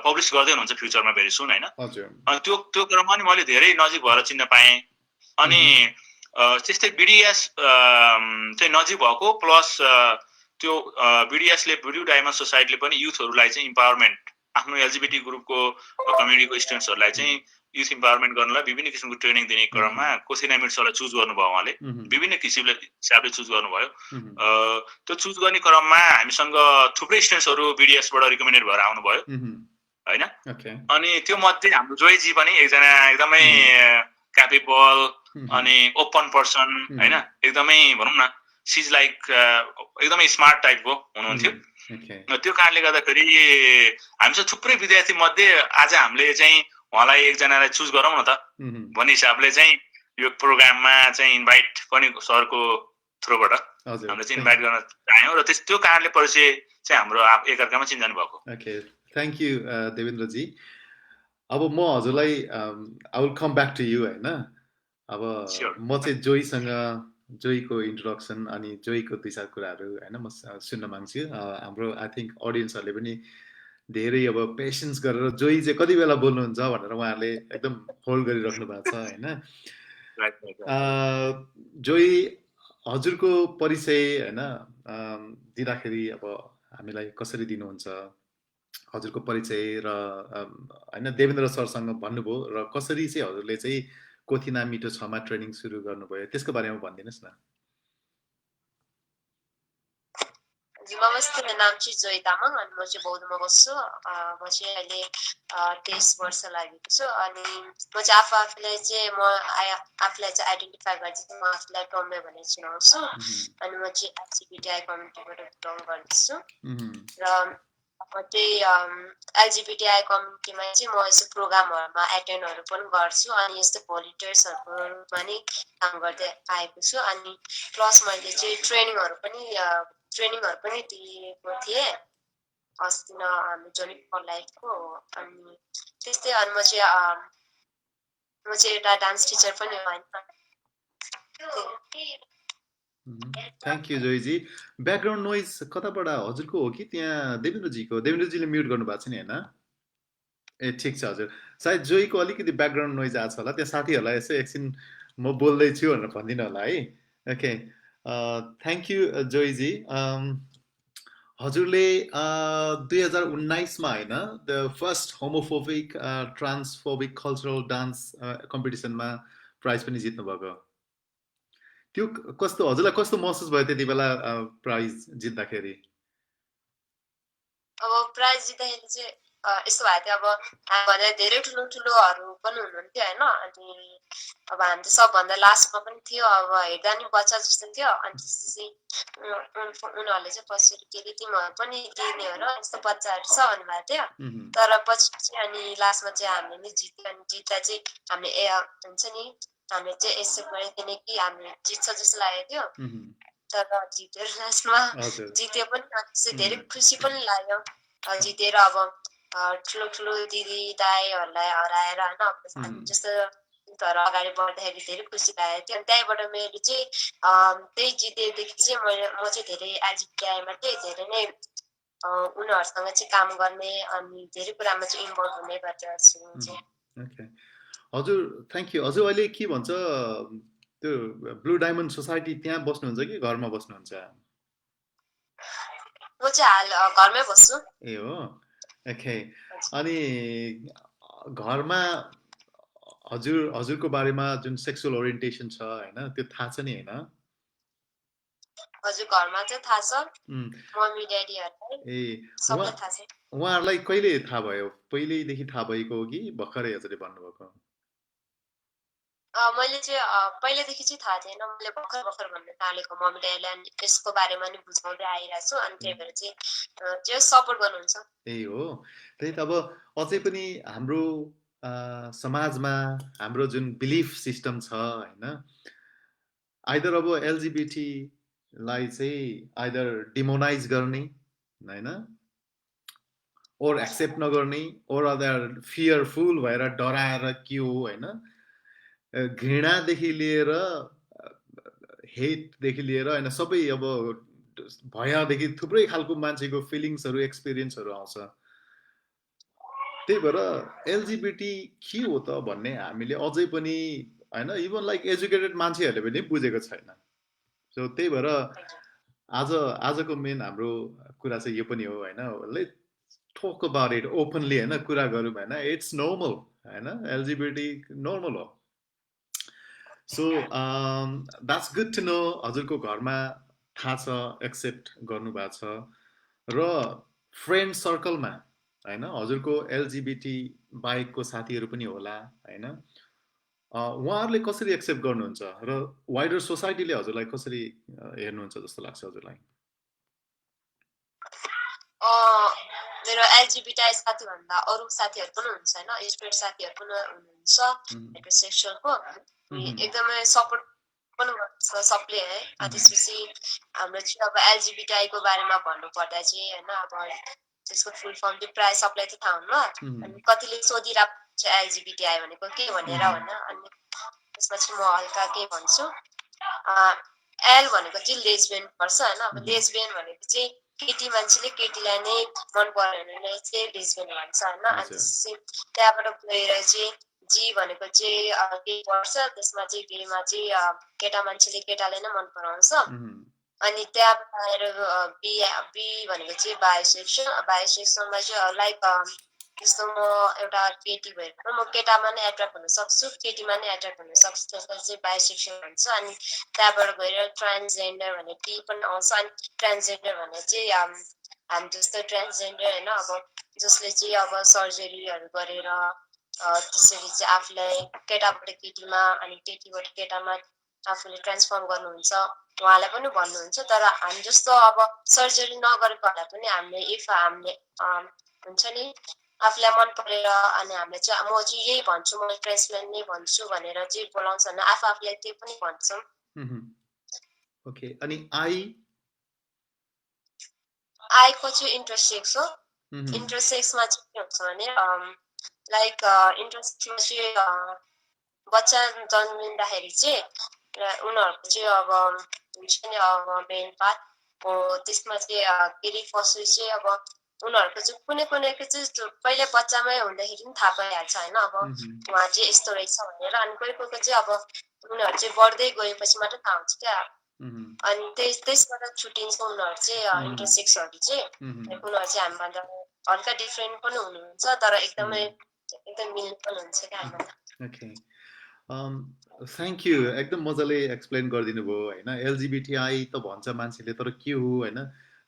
पब्लिस गर्दै हुनुहुन्छ फ्युचरमा भेरी सुन होइन। अनि त्यो क्रममा नि मैले धेरै नजिक भएर चिन्न पाएँ। अनि त्यस्तै BDS चाहिँ नजिक भएको प्लस त्यो BDSले ब्लू डायमन्ड सोसाइटीले पनि युथहरूलाई चाहिँ इम्पावरमेन्ट आफ्नो LGBT ग्रुपको कम्युनिटीको स्टुडेन्ट्सहरूलाई चाहिँ युथ इम्पावरमेन्ट गर्नलाई विभिन्न किसिमको ट्रेनिङ दिने क्रममा कोथिना मिट्सलाई चुज गर्नुभयो। उहाँले विभिन्न हिसाबले चुज गर्नुभयो। त्यो चुज गर्ने क्रममा हामीसँग थुप्रै स्टुडेन्ट्सहरू BDSबाट रिकमेन्डेड भएर आउनुभयो होइन। अनि त्यो मध्ये हाम्रो जोईजी पनि एकजना एकदमै क्यापेबल अनि ओपन पर्सन होइन, एकदमै भनौँ न सिज लाइक एकदमै स्मार्ट टाइपको हुनुहुन्थ्यो। त्यो कारणले गर्दाखेरि हामीसँग थुप्रै विद्यार्थी मध्ये आज हामीले चाहिँ उहाँलाई एकजनालाई चुज गरौँ न त भन्ने हिसाबले चाहिँ यो प्रोग्राममा चाहिँ इन्भाइट पनि सरको थ्रुबाट हामीले चाहिँ इन्भाइट गर्न चाह्यौँ र त्यो कारणले परिचय चाहिँ हाम्रो एकअर्कामा चिन्जान भएको। Okay, thank you Devendraji. अब म हजुरलाई I will come back to you होइन। अब म चाहिँ जोईको इन्ट्रोडक्सन अनि जोईको 2-4 कुराहरू होइन म सुन्न माग्छु। हाम्रो आई थिङ्क अडियन्सहरूले पनि धेरै अब पेसेन्स गरेर जोई चाहिँ कति बेला बोल्नुहुन्छ भनेर उहाँहरूले एकदम होल्ड गरिराख्नु भएको छ होइन। जोई हजुरको परिचय होइन दिँदाखेरि अब हामीलाई कसरी दिनुहुन्छ हजुरको परिचय र होइन देवेन्द्र सरसँग भन्नुभयो र कसरी चाहिँ हजुरले चाहिँ कोथिना मिठो 6 मा ट्रेनिङ सुरु गर्नुभयो त्यसको बारेमा भनिदिनुहोस् न। नमस्ते, मेरो नाम चाहिँ जोई तामाङ अनि म चाहिँ बौद्धमा बस्छु। म चाहिँ अहिले 23 वर्ष लागेको छु अनि म चाहिँ आफूलाई चाहिँ आइडेन्टिफाई गर्छु म आफूलाई टम्बे भनेर चिनाउँछु अनि म चाहिँ LGBTI कम्युनिटीबाट बिलोङ गर्छु। र म चाहिँ एलजिबिटिआई कम्युनिटीमा चाहिँ म यस्तो प्रोग्रामहरूमा एटेन्डहरू पनि गर्छु अनि यस्तो भोलिन्टियर्सहरूमा नि काम गर्दै आएको छु अनि प्लस मैले चाहिँ ट्रेनिङहरू पनि दिएको थिएँ अस्ति न हामी जोनी फर लाइफको अनि त्यस्तै अनि म चाहिँ एउटा डान्स टिचर पनि हो होइन थ्याङ्क यू जोइजी ब्याकग्राउन्ड नोइज कताबाट हजुरको हो कि त्यहाँ देवेन्द्रजीको देवेन्द्रजीले म्युट गर्नु भएको छ नि होइन ए ठिक छ हजुर सायद जोईको अलिकति ब्याकग्राउन्ड नोइज आएको छ होला त्यहाँ साथीहरूलाई यसो एकछिन म बोल्दैछु भनेर भनिदिनु होला है ओके थ्याङ्क यू जोइजी हजुरले 2019मा होइन the first homophobic transphobic cultural dance कम्पिटिसनमा प्राइज पनि जित्नु भएको त्यो कस्तो हजुरलाई कस्तो महसुस भयो त्यति बेला प्राइज जित्दाखेरि अब प्राइज जित्दाखेरि चाहिँ यस्तो भएको थियो अब हामीभन्दा धेरै ठुलोहरू पनि हुनुहुन्थ्यो होइन अनि अब हामी चाहिँ सबभन्दा लास्टमा पनि थियो अब हेर्दा नि बच्चा जस्तो थियो अनि त्यसपछि उनीहरूले चाहिँ कसरी के अरे तिमीहरू पनि दिने हो र यस्तो बच्चाहरू छ भन्नुभएको थियो तर पछि चाहिँ अनि लास्टमा चाहिँ हामीले नि जित्यो अनि जित्दा चाहिँ हामीले हुन्छ नि हामीले चाहिँ एक्सेप्ट गरिदिने कि हामीले जित्छ जस्तो लागेको थियो तर जितेर लास्टमा जित्यो पनि त्यसै धेरै खुसी पनि लाग्यो जितेर अब ठुलो दिदी दाईहरूलाई हराएर होइन जस्तो गीतहरू अगाडि बढ्दाखेरि धेरै खुसी लागेको थियो अनि त्यहीँबाट मेरो चाहिँ त्यही जितेदेखि चाहिँ म चाहिँ धेरै एलजिबिटिआईमा चाहिँ धेरै नै उनीहरूसँग चाहिँ काम गर्ने अनि धेरै कुरामा चाहिँ इन्भल्भ हुने गर्छु चाहिँ हजुर थ्याङ्क यू हजुर अहिले के भन्छ त्यो ब्लू डायमन्ड सोसाइटी त्यहाँ बस्नुहुन्छ कि घरमा बस्नुहुन्छ म चाहिँ हाल घरमै बस्छु ए हो ओके अनि घरमा हजुरको बारेमा जुन सेक्सुअल ओरिएन्टेसन छ हैन त्यो थाहा छ नि हैन हजुर घरमा चाहिँ थाहा छ मम्मी ड्याडीहरुलाई ए सबैलाई थाहा छ उहाँहरुलाई कहिले थाहा भयो पहिल्यैदेखि थाहा भएको हो कि भर्खरै हजुरले भन्नुभएको मैले चाहिँ पहिलेदेखि चाहिँ थाहा थिएन मैले भर्खर भन्न थालेको मम्मी ड्याडीलाई यसको बारेमा नि बुझाउँदै आइरहेको छु अनि त्यही भएर चाहिँ सपोर्ट गर्नुहुन्छ त्यही हो त्यही त अब अझै पनि हाम्रो समाजमा हाम्रो जुन बिलिफ सिस्टम छ हैन आइदर अब एलजिबिटी लाई चाहिँ आइदर डिमोनाइज गर्ने हैन ओर एक्सेप्ट नगर्ने ओर अदर फियरफुल भएर डराएर के हो हैन घृणादेखि लिएर हेटदेखि लिएर हैन सबै अब भयदेखि थुप्रै खालको मान्छेको फिलिङ्सहरू एक्सपिरियन्सहरू आउँछ त्यही भएर एलजिबिटी के हो त भन्ने हामीले अझै पनि हैन इभन लाइक एजुकेटेड मान्छेहरूले पनि बुझेको छैन सो त्यही भएर आजको मेन हाम्रो कुरा चाहिँ यो पनि हो हैन let talk about it openly हैन कुरा गरौँ हैन इट्स नर्मल हैन एलजिबिटी नर्मल हो so that's good to know हजुरको घरमा थाहा छ एक्सेप्ट गर्नुभएको छ र फ्रेन्ड सर्कलमा हैन हजुरको एलजिबिटी बाहेकको साथीहरू पनि होला हैन उहाँहरूले कसरी एक्सेप्ट गर्नुहुन्छ र वाइडर सोसाइटीले हजुरलाई कसरी हेर्नुहुन्छ जस्तो लाग्छ हजुरलाई मेरो एलजिबिटी साथीभन्दा अरू साथीहरू पनि हुन्छ हैन स्ट्रेट साथीहरू पनि हुनुहुन्छ हेटेरोसेक्सुअलको एकदमै सपोर्ट पनि गर्छ सबले है त्यसपछि हाम्रो चाहिँ अब एलजिबिटी को बारेमा भन्नुपर्दा चाहिँ हैन अब त्यसको फुल फर्म चाहिँ प्राय सबलाई चाहिँ थाहा हुन्न अनि कतिले सोधिरहेको छ एलजिबिटी भनेको के भनेर होइन अनि त्यसपछि म हल्का के भन्छु एल भनेको चाहिँ लेस्बियन पर्छ हैन अब लेस्बियन भनेको चाहिँ केटी मान्छेले केटीलाई नै मन पर्यो भने चाहिँ लेस्बियन भन्छ हैन अनि त्यहाँबाट गएर चाहिँ जी भनेको चाहिँ के पर्छ त्यसमा चाहिँ गेमा चाहिँ केटा मान्छेले केटालाई नै मन पराउँछ अनि त्यहाँबाट आएर बी भनेको चाहिँ बायोसेक्सुअलमा चाहिँ लाइक जस्तो म एउटा केटी भएर म केटामा नै एट्र्याक्ट हुन सक्छु केटीमा नै एट्र्याक्ट हुन सक्छु त्यसलाई चाहिँ बायोसेक्सुअल भन्छ अनि त्यहाँबाट गएर ट्रान्सजेन्डर भन्ने टी पनि आउँछ अनि ट्रान्सजेन्डर भन्ने चाहिँ हामी जस्तो ट्रान्सजेन्डर होइन अब जसले चाहिँ अब सर्जरीहरू गरेर त्यसरी चाहिँ आफूलाई केटाबाट केटीमा अनि केटीबाट केटामा आफूले ट्रान्सफर्म गर्नुहुन्छ उहाँलाई पनि भन्नुहुन्छ तर हामी जस्तो अब सर्जरी नगरेकोहरूलाई पनि हामीले इफ हामीले हुन्छ नि आफूलाई मन परेर अनि हामीले चाहिँ म चाहिँ यही भन्छु म ट्रान्सप्लान्ट नै भन्छु भनेर चाहिँ बोलाउँछ भने आफूलाई त्यो पनि भन्छौँ ओके अनि आईको चाहिँ इन्टरसेक्स हो इन्टरसेक्समा चाहिँ के हुन्छ भने लाइक इन्टरसेक्समा चाहिँ बच्चा जन्मिँदाखेरि चाहिँ उनीहरूको चाहिँ अब हुन्छ नि अब मेन पार्ट हो त्यसमा चाहिँ के अरे फर्स्ट चाहिँ अब उनीहरूको चाहिँ कुनै कुनैको चाहिँ पहिले बच्चामै हुँदाखेरि पनि थाहा पाइहाल्छ होइन अब उहाँ चाहिँ यस्तो रहेछ भनेर अनि कोही कोहीको चाहिँ अब उनीहरू चाहिँ बढ्दै गएपछि मात्रै थाहा हुन्छ क्या अनि त्यसबाट छुट्टिन्छ उनीहरू चाहिँ इन्टरसेक्सहरू चाहिँ उनीहरू चाहिँ हामीभन्दा हल्का डिफ्रेन्ट पनि हुनुहुन्छ तर एकदम मिल्ने पनि हुन्छ क्या हामीभन्दा थ्याङ्क यू एकदम मजाले एक्सप्लेन गरिदिनु भयो होइन एलजिबिटिआई त भन्छ मान्छेले तर के हो होइन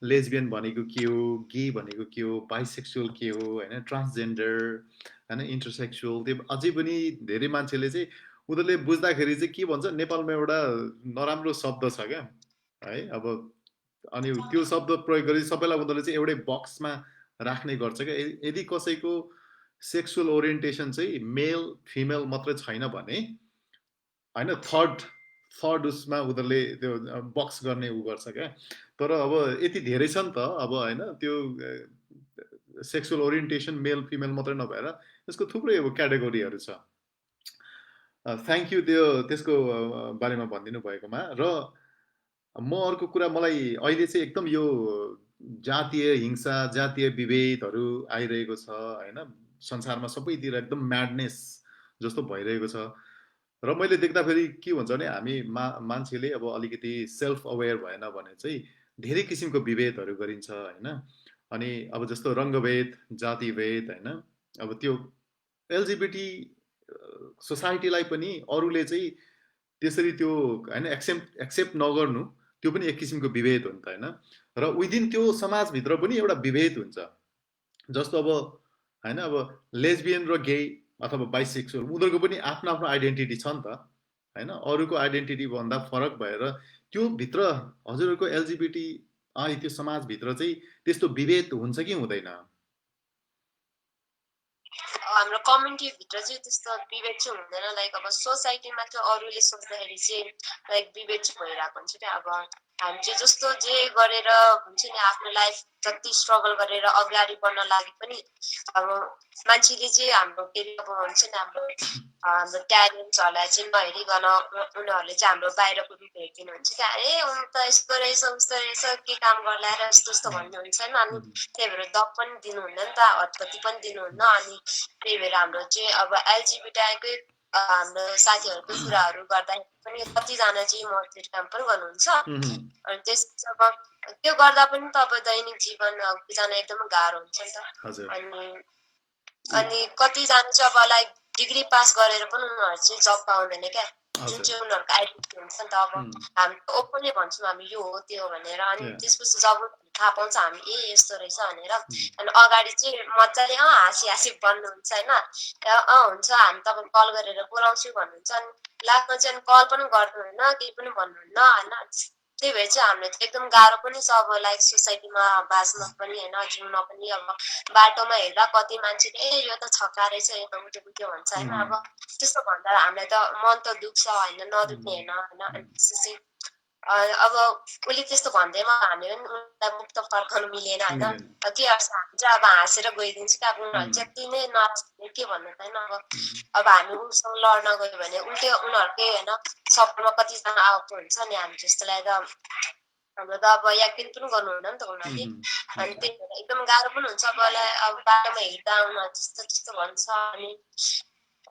लेस्बियन भनेको के हो गे भनेको के हो बाइसेक्सुअल के हो होइन ट्रान्सजेन्डर होइन इन्टरसेक्सुअल त्यो अझै पनि धेरै मान्छेले चाहिँ उनीहरूले बुझ्दाखेरि चाहिँ के भन्छ नेपालमा एउटा नराम्रो शब्द छ क्या है अब अनि त्यो शब्द प्रयोग गरी सबैलाई उनीहरूले चाहिँ एउटै बक्समा राख्ने गर्छ क्या यदि कसैको सेक्सुअल ओरिएन्टेसन चाहिँ मेल फिमेल मात्रै छैन भने होइन थर्ड उसमा उनीहरूले त्यो बक्स गर्ने उ गर्छ क्या तर अब यति धेरै छ नि त अब होइन त्यो सेक्सुअल ओरिएन्टेसन मेल फिमेल मात्रै नभएर त्यसको थुप्रै अब क्याटेगोरीहरू छ थ्याङ्क यू त्यसको बारेमा भनिदिनु भएकोमा र म अर्को कुरा मलाई अहिले चाहिँ एकदम यो जातीय हिंसा जातीय विभेदहरू आइरहेको छ होइन संसारमा सबैतिर एकदम म्याडनेस जस्तो भइरहेको छ र मैले देख्दाखेरि के हुन्छ भने हामी मान्छेले अब अलिकति सेल्फ अवेयर भएन भने चाहिँ धेरै किसिमको विभेदहरू गरिन्छ होइन अनि अब जस्तो रङ्गभेद जातिभेद होइन अब त्यो एलजिबिटी सोसाइटीलाई पनि अरूले चाहिँ त्यसरी त्यो होइन एक्सेप्ट नगर्नु त्यो पनि एक किसिमको विभेद हो नि त होइन र विदिन त्यो समाजभित्र पनि एउटा विभेद हुन्छ जस्तो अब होइन अब लेस्बियन र गे अथवा बाइसेक्सुअल उनीहरूको पनि आफ्नो आफ्नो आइडेन्टिटी छ नि त होइन अरूको आइडेन्टिटी भन्दा फरक भएर त्यो भित्र हजुरहरूको एलजिबिटी त्यो समाजभित्र चाहिँ त्यस्तो विभेद हुन्छ कि हुँदैन हाम्रो कम्युनिटीभित्र चाहिँ त्यस्तो विभेद चाहिँ हुँदैन लाइक अब सोसाइटीमा चाहिँ अरूले सोच्दाखेरि चाहिँ लाइक विभेद चाहिँ भइरहेको हुन्छ क्या अब हामी चाहिँ जस्तो जे गरेर हुन्छ नि आफ्नो लाइफ जति स्ट्रगल गरेर अगाडि बढ्न लागि पनि अब मान्छेले चाहिँ हाम्रो के अरे अब हुन्छ नि हाम्रो ट्यालेन्ट्सहरूलाई चाहिँ नहेरिकन उनीहरूले चाहिँ हाम्रो बाहिरको रूप हेरिदिनुहुन्छ क्या उनी त यस्तो रहेछ उस्तो रहेछ के काम गर्ला र यस्तो यस्तो भन्नुहुन्छ होइन अनि त्यही भएर दब पनि दिनुहुन्न नि त हतपत्ती पनि दिनुहुन्न अनि त्यही भएर हाम्रो चाहिँ अब एलजिबिटीआईकै हाम्रो साथीहरूको कुराहरू गर्दाखेरि पनि कतिजना चाहिँ मर्तिर काम पनि गर्नुहुन्छ अनि त्यसपछि अब त्यो गर्दा पनि त अब दैनिक जीवन गुजार्न एकदमै गाह्रो हुन्छ नि त अनि कतिजना चाहिँ अब लाइक डिग्री पास गरेर पनि उनीहरू चाहिँ जब पाउँदैन क्या जुन चाहिँ उनीहरूको आइडेन्टिटी हुन्छ नि त अब हामी ओपनली भन्छौँ हामी यो हो त्यो हो भनेर अनि त्यसपछि जब थाहा पाउँछ हामी यस्तो रहेछ भनेर अनि अगाडि चाहिँ मजाले हाँसी भन्नुहुन्छ होइन हुन्छ हामी तपाईँ कल गरेर बोलाउँछु भन्नुहुन्छ अनि लास्टमा चाहिँ कल पनि गर्नुहुन्न केही पनि भन्नुहुन्न होइन त्यही भएर चाहिँ हामीलाई चाहिँ एकदम गाह्रो पनि छ अब लाइक सोसाइटीमा बाँच्न पनि होइन जिउन पनि अब बाटोमा हेर्दा कति मान्छेले यो त छक्का रहेछ यो त उठ्यो भन्छ होइन अब त्यस्तो भन्दा हामीलाई त मन त दुख्छ होइन नदुख्ने होइन त्यसपछि अब उसले त्यस्तो भन्दैमा हामीले पनि उनीलाई मुक्त फर्काउनु मिलेन होइन के गर्छ हामी चाहिँ अब हाँसेर गइदिन्छु क्या अब उनीहरू जति नै नराज के भन्नु होइन अब हामी उसँग लड्न गयो भने उल्टै उनीहरूकै होइन सपनामा कतिजना आएको हुन्छ नि हामी जस्तोलाई त हाम्रो त अब याकिन पनि गर्नुहुन्न नि त उनीहरूले अनि त्यही भएर एकदम गाह्रो पनि हुन्छ अब बाटोमा हेर्दा उनीहरू त्यस्तो भन्छ अनि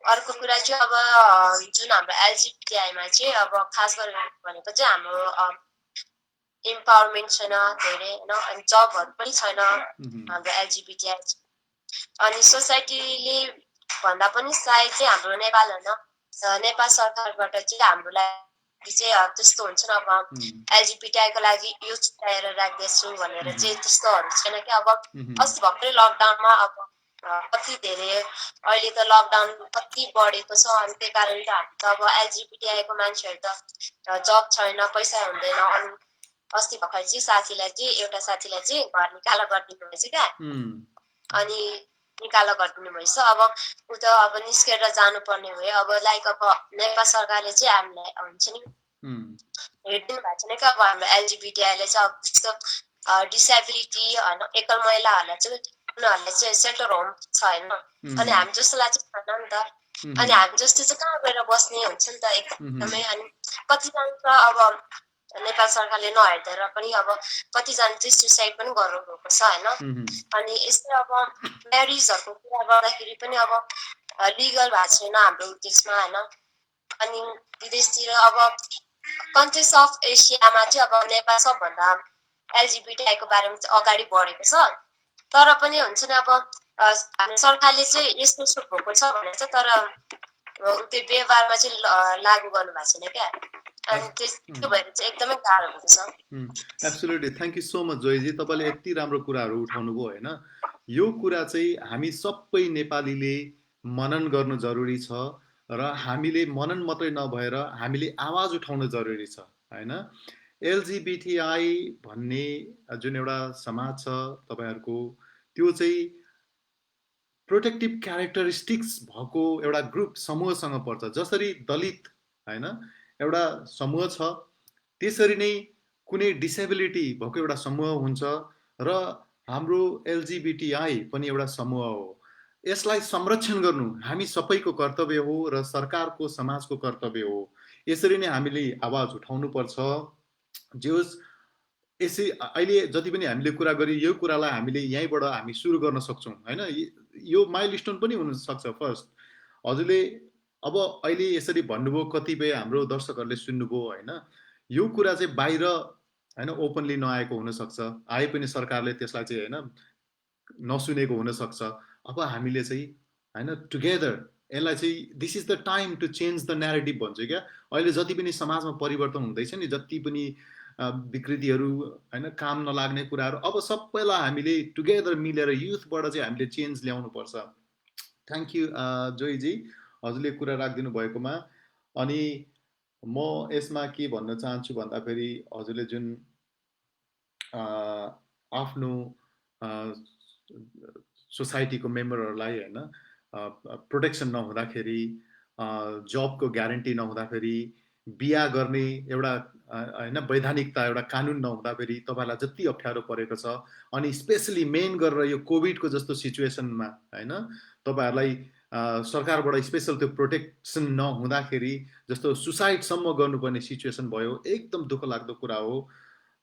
अर्को कुरा चाहिँ अब जुन हाम्रो एलजिबिटीआईमा चाहिँ अब खास गरेर भनेको चाहिँ हाम्रो इम्पावरमेन्ट छैन धेरै होइन अनि जबहरू पनि छैन हाम्रो एलजिबिटीआई अनि सोसाइटीले भन्दा पनि सायद चाहिँ हाम्रो नेपाल होइन नेपाल सरकारबाट चाहिँ हाम्रो लागि चाहिँ त्यस्तो हुन्छ नि अब एलजिबिटीआईको लागि यो छुट्याएर राख्दैछु भनेर चाहिँ त्यस्तोहरू छैन कि अब अस्ति भर्खरै लकडाउनमा अब कति धेरै अहिले त लकडाउन कति बढेको छ अनि त्यही कारण त हामी त अब एलजिबिटिआईको मान्छेहरू त जब छैन पैसा हुँदैन अनि अस्ति भर्खर चाहिँ एउटा साथीलाई चाहिँ घर निकाला गरिदिनु भएछ क्या अनि निकाला गरिदिनु भएछ अब ऊ त अब निस्केर जानुपर्ने भयो अब लाइक अब नेपाल सरकारले चाहिँ हामीलाई हुन्छ नि हेरिदिनु भएको छैन क्या अब हाम्रो एलजिबिटिआईलाई चाहिँ अब त्यस्तो डिसेबिलिटी होइन एकल महिलाहरूलाई चाहिँ उनीहरूलाई चाहिँ सेल्टर होम छ होइन अनि हामी जस्तोलाई चाहिँ छैन नि त अनि हामी जस्तो चाहिँ कहाँ गएर बस्ने हुन्छ नि त एकदमै अनि कतिजना त अब नेपाल सरकारले नहेर्दै पनि अब कतिजना चाहिँ सुसाइड पनि गर्नु गएको छ होइन अनि यस्तै अब म्यारिजहरूको कुरा गर्दाखेरि पनि अब लिगल भएको छैन हाम्रो देशमा होइन अनि विदेशतिर अब कन्ट्रिज अफ एसियामा चाहिँ अब नेपाल सबभन्दा एलजिबिटिआईको बारेमा चाहिँ अगाडि बढेको छ तर पनि हुन्छ नि अब हाम्रो सरकारले चाहिँ यस्तो यस्तो भएको छ भनेर चाहिँ तर त्यो व्यवहारमा चाहिँ लागू गर्नु भएको छैन क्या अनि त्यो भएर चाहिँ एकदमै गाह्रो हुन्छ। Absolutely thank you so much Joyji, तपाईँले यति राम्रो कुराहरू उठाउनु भयो होइन। यो कुरा चाहिँ हामी सबै नेपालीले मनन गर्नु जरुरी छ र हामीले मनन मात्रै नभएर हामीले आवाज उठाउनु जरुरी छ होइन। एलजिबिटिआई भन्ने जुन एउटा समाज छ तपाईँहरूको त्यो चाहिँ प्रोटेक्टिभ क्यारेक्टरिस्टिक्स भएको एउटा ग्रुप समूहसँग पर्छ। जसरी दलित होइन एउटा समूह छ त्यसरी नै कुनै डिसेबिलिटी भएको एउटा समूह हुन्छ र हाम्रो एलजिबिटिआई पनि एउटा समूह हो। यसलाई संरक्षण गर्नु हामी सबैको कर्तव्य हो र सरकारको समाजको कर्तव्य हो। यसरी नै हामीले आवाज उठाउनु पर्छ। जोस् यसै अहिले जति पनि हामीले कुरा गऱ्यौँ यो कुरालाई हामीले यहीँबाट हामी सुरु गर्न सक्छौँ होइन। यो माइलस्टोन पनि हुनसक्छ। फर्स्ट हजुरले अब अहिले यसरी भन्नुभयो, कतिपय हाम्रो दर्शकहरूले सुन्नुभयो होइन। यो कुरा चाहिँ बाहिर होइन ओपनली नआएको हुनसक्छ, आए पनि सरकारले त्यसलाई चाहिँ होइन नसुनेको हुनसक्छ। अब हामीले चाहिँ होइन टुगेदर यसलाई चाहिँ this is the time to change the narrative भन्छ क्या। अहिले जति पनि समाजमा परिवर्तन हुँदैछ नि, जति पनि विकृतिहरू होइन काम नलाग्ने कुराहरू अब सबैलाई हामीले टुगेदर मिलेर युथबाट चाहिँ हामीले चेन्ज ल्याउनु पर्छ। थ्याङ्क यू जोयजी हजुरले कुरा राखिदिनु भएकोमा। अनि म यसमा के भन्न चाहन्छु भन्दाखेरि हजुरले जुन आफ्नो सोसाइटीको मेम्बरहरूलाई होइन प्रोटेक्सन नहुँदाखेरि, जबको ग्यारेन्टी नहुँदाखेरि, बिहा गर्ने एउटा होइन वैधानिकता एउटा कानुन नहुँदाखेरि तपाईँलाई जति अप्ठ्यारो परेको छ अनि स्पेसली मेन गरेर यो कोभिडको जस्तो सिचुएसनमा होइन तपाईँहरूलाई सरकारबाट स्पेसल त्यो प्रोटेक्सन नहुँदाखेरि जस्तो सुसाइडसम्म गर्नुपर्ने सिचुएसन भयो। एकदम दुःख लाग्दो कुरा हो।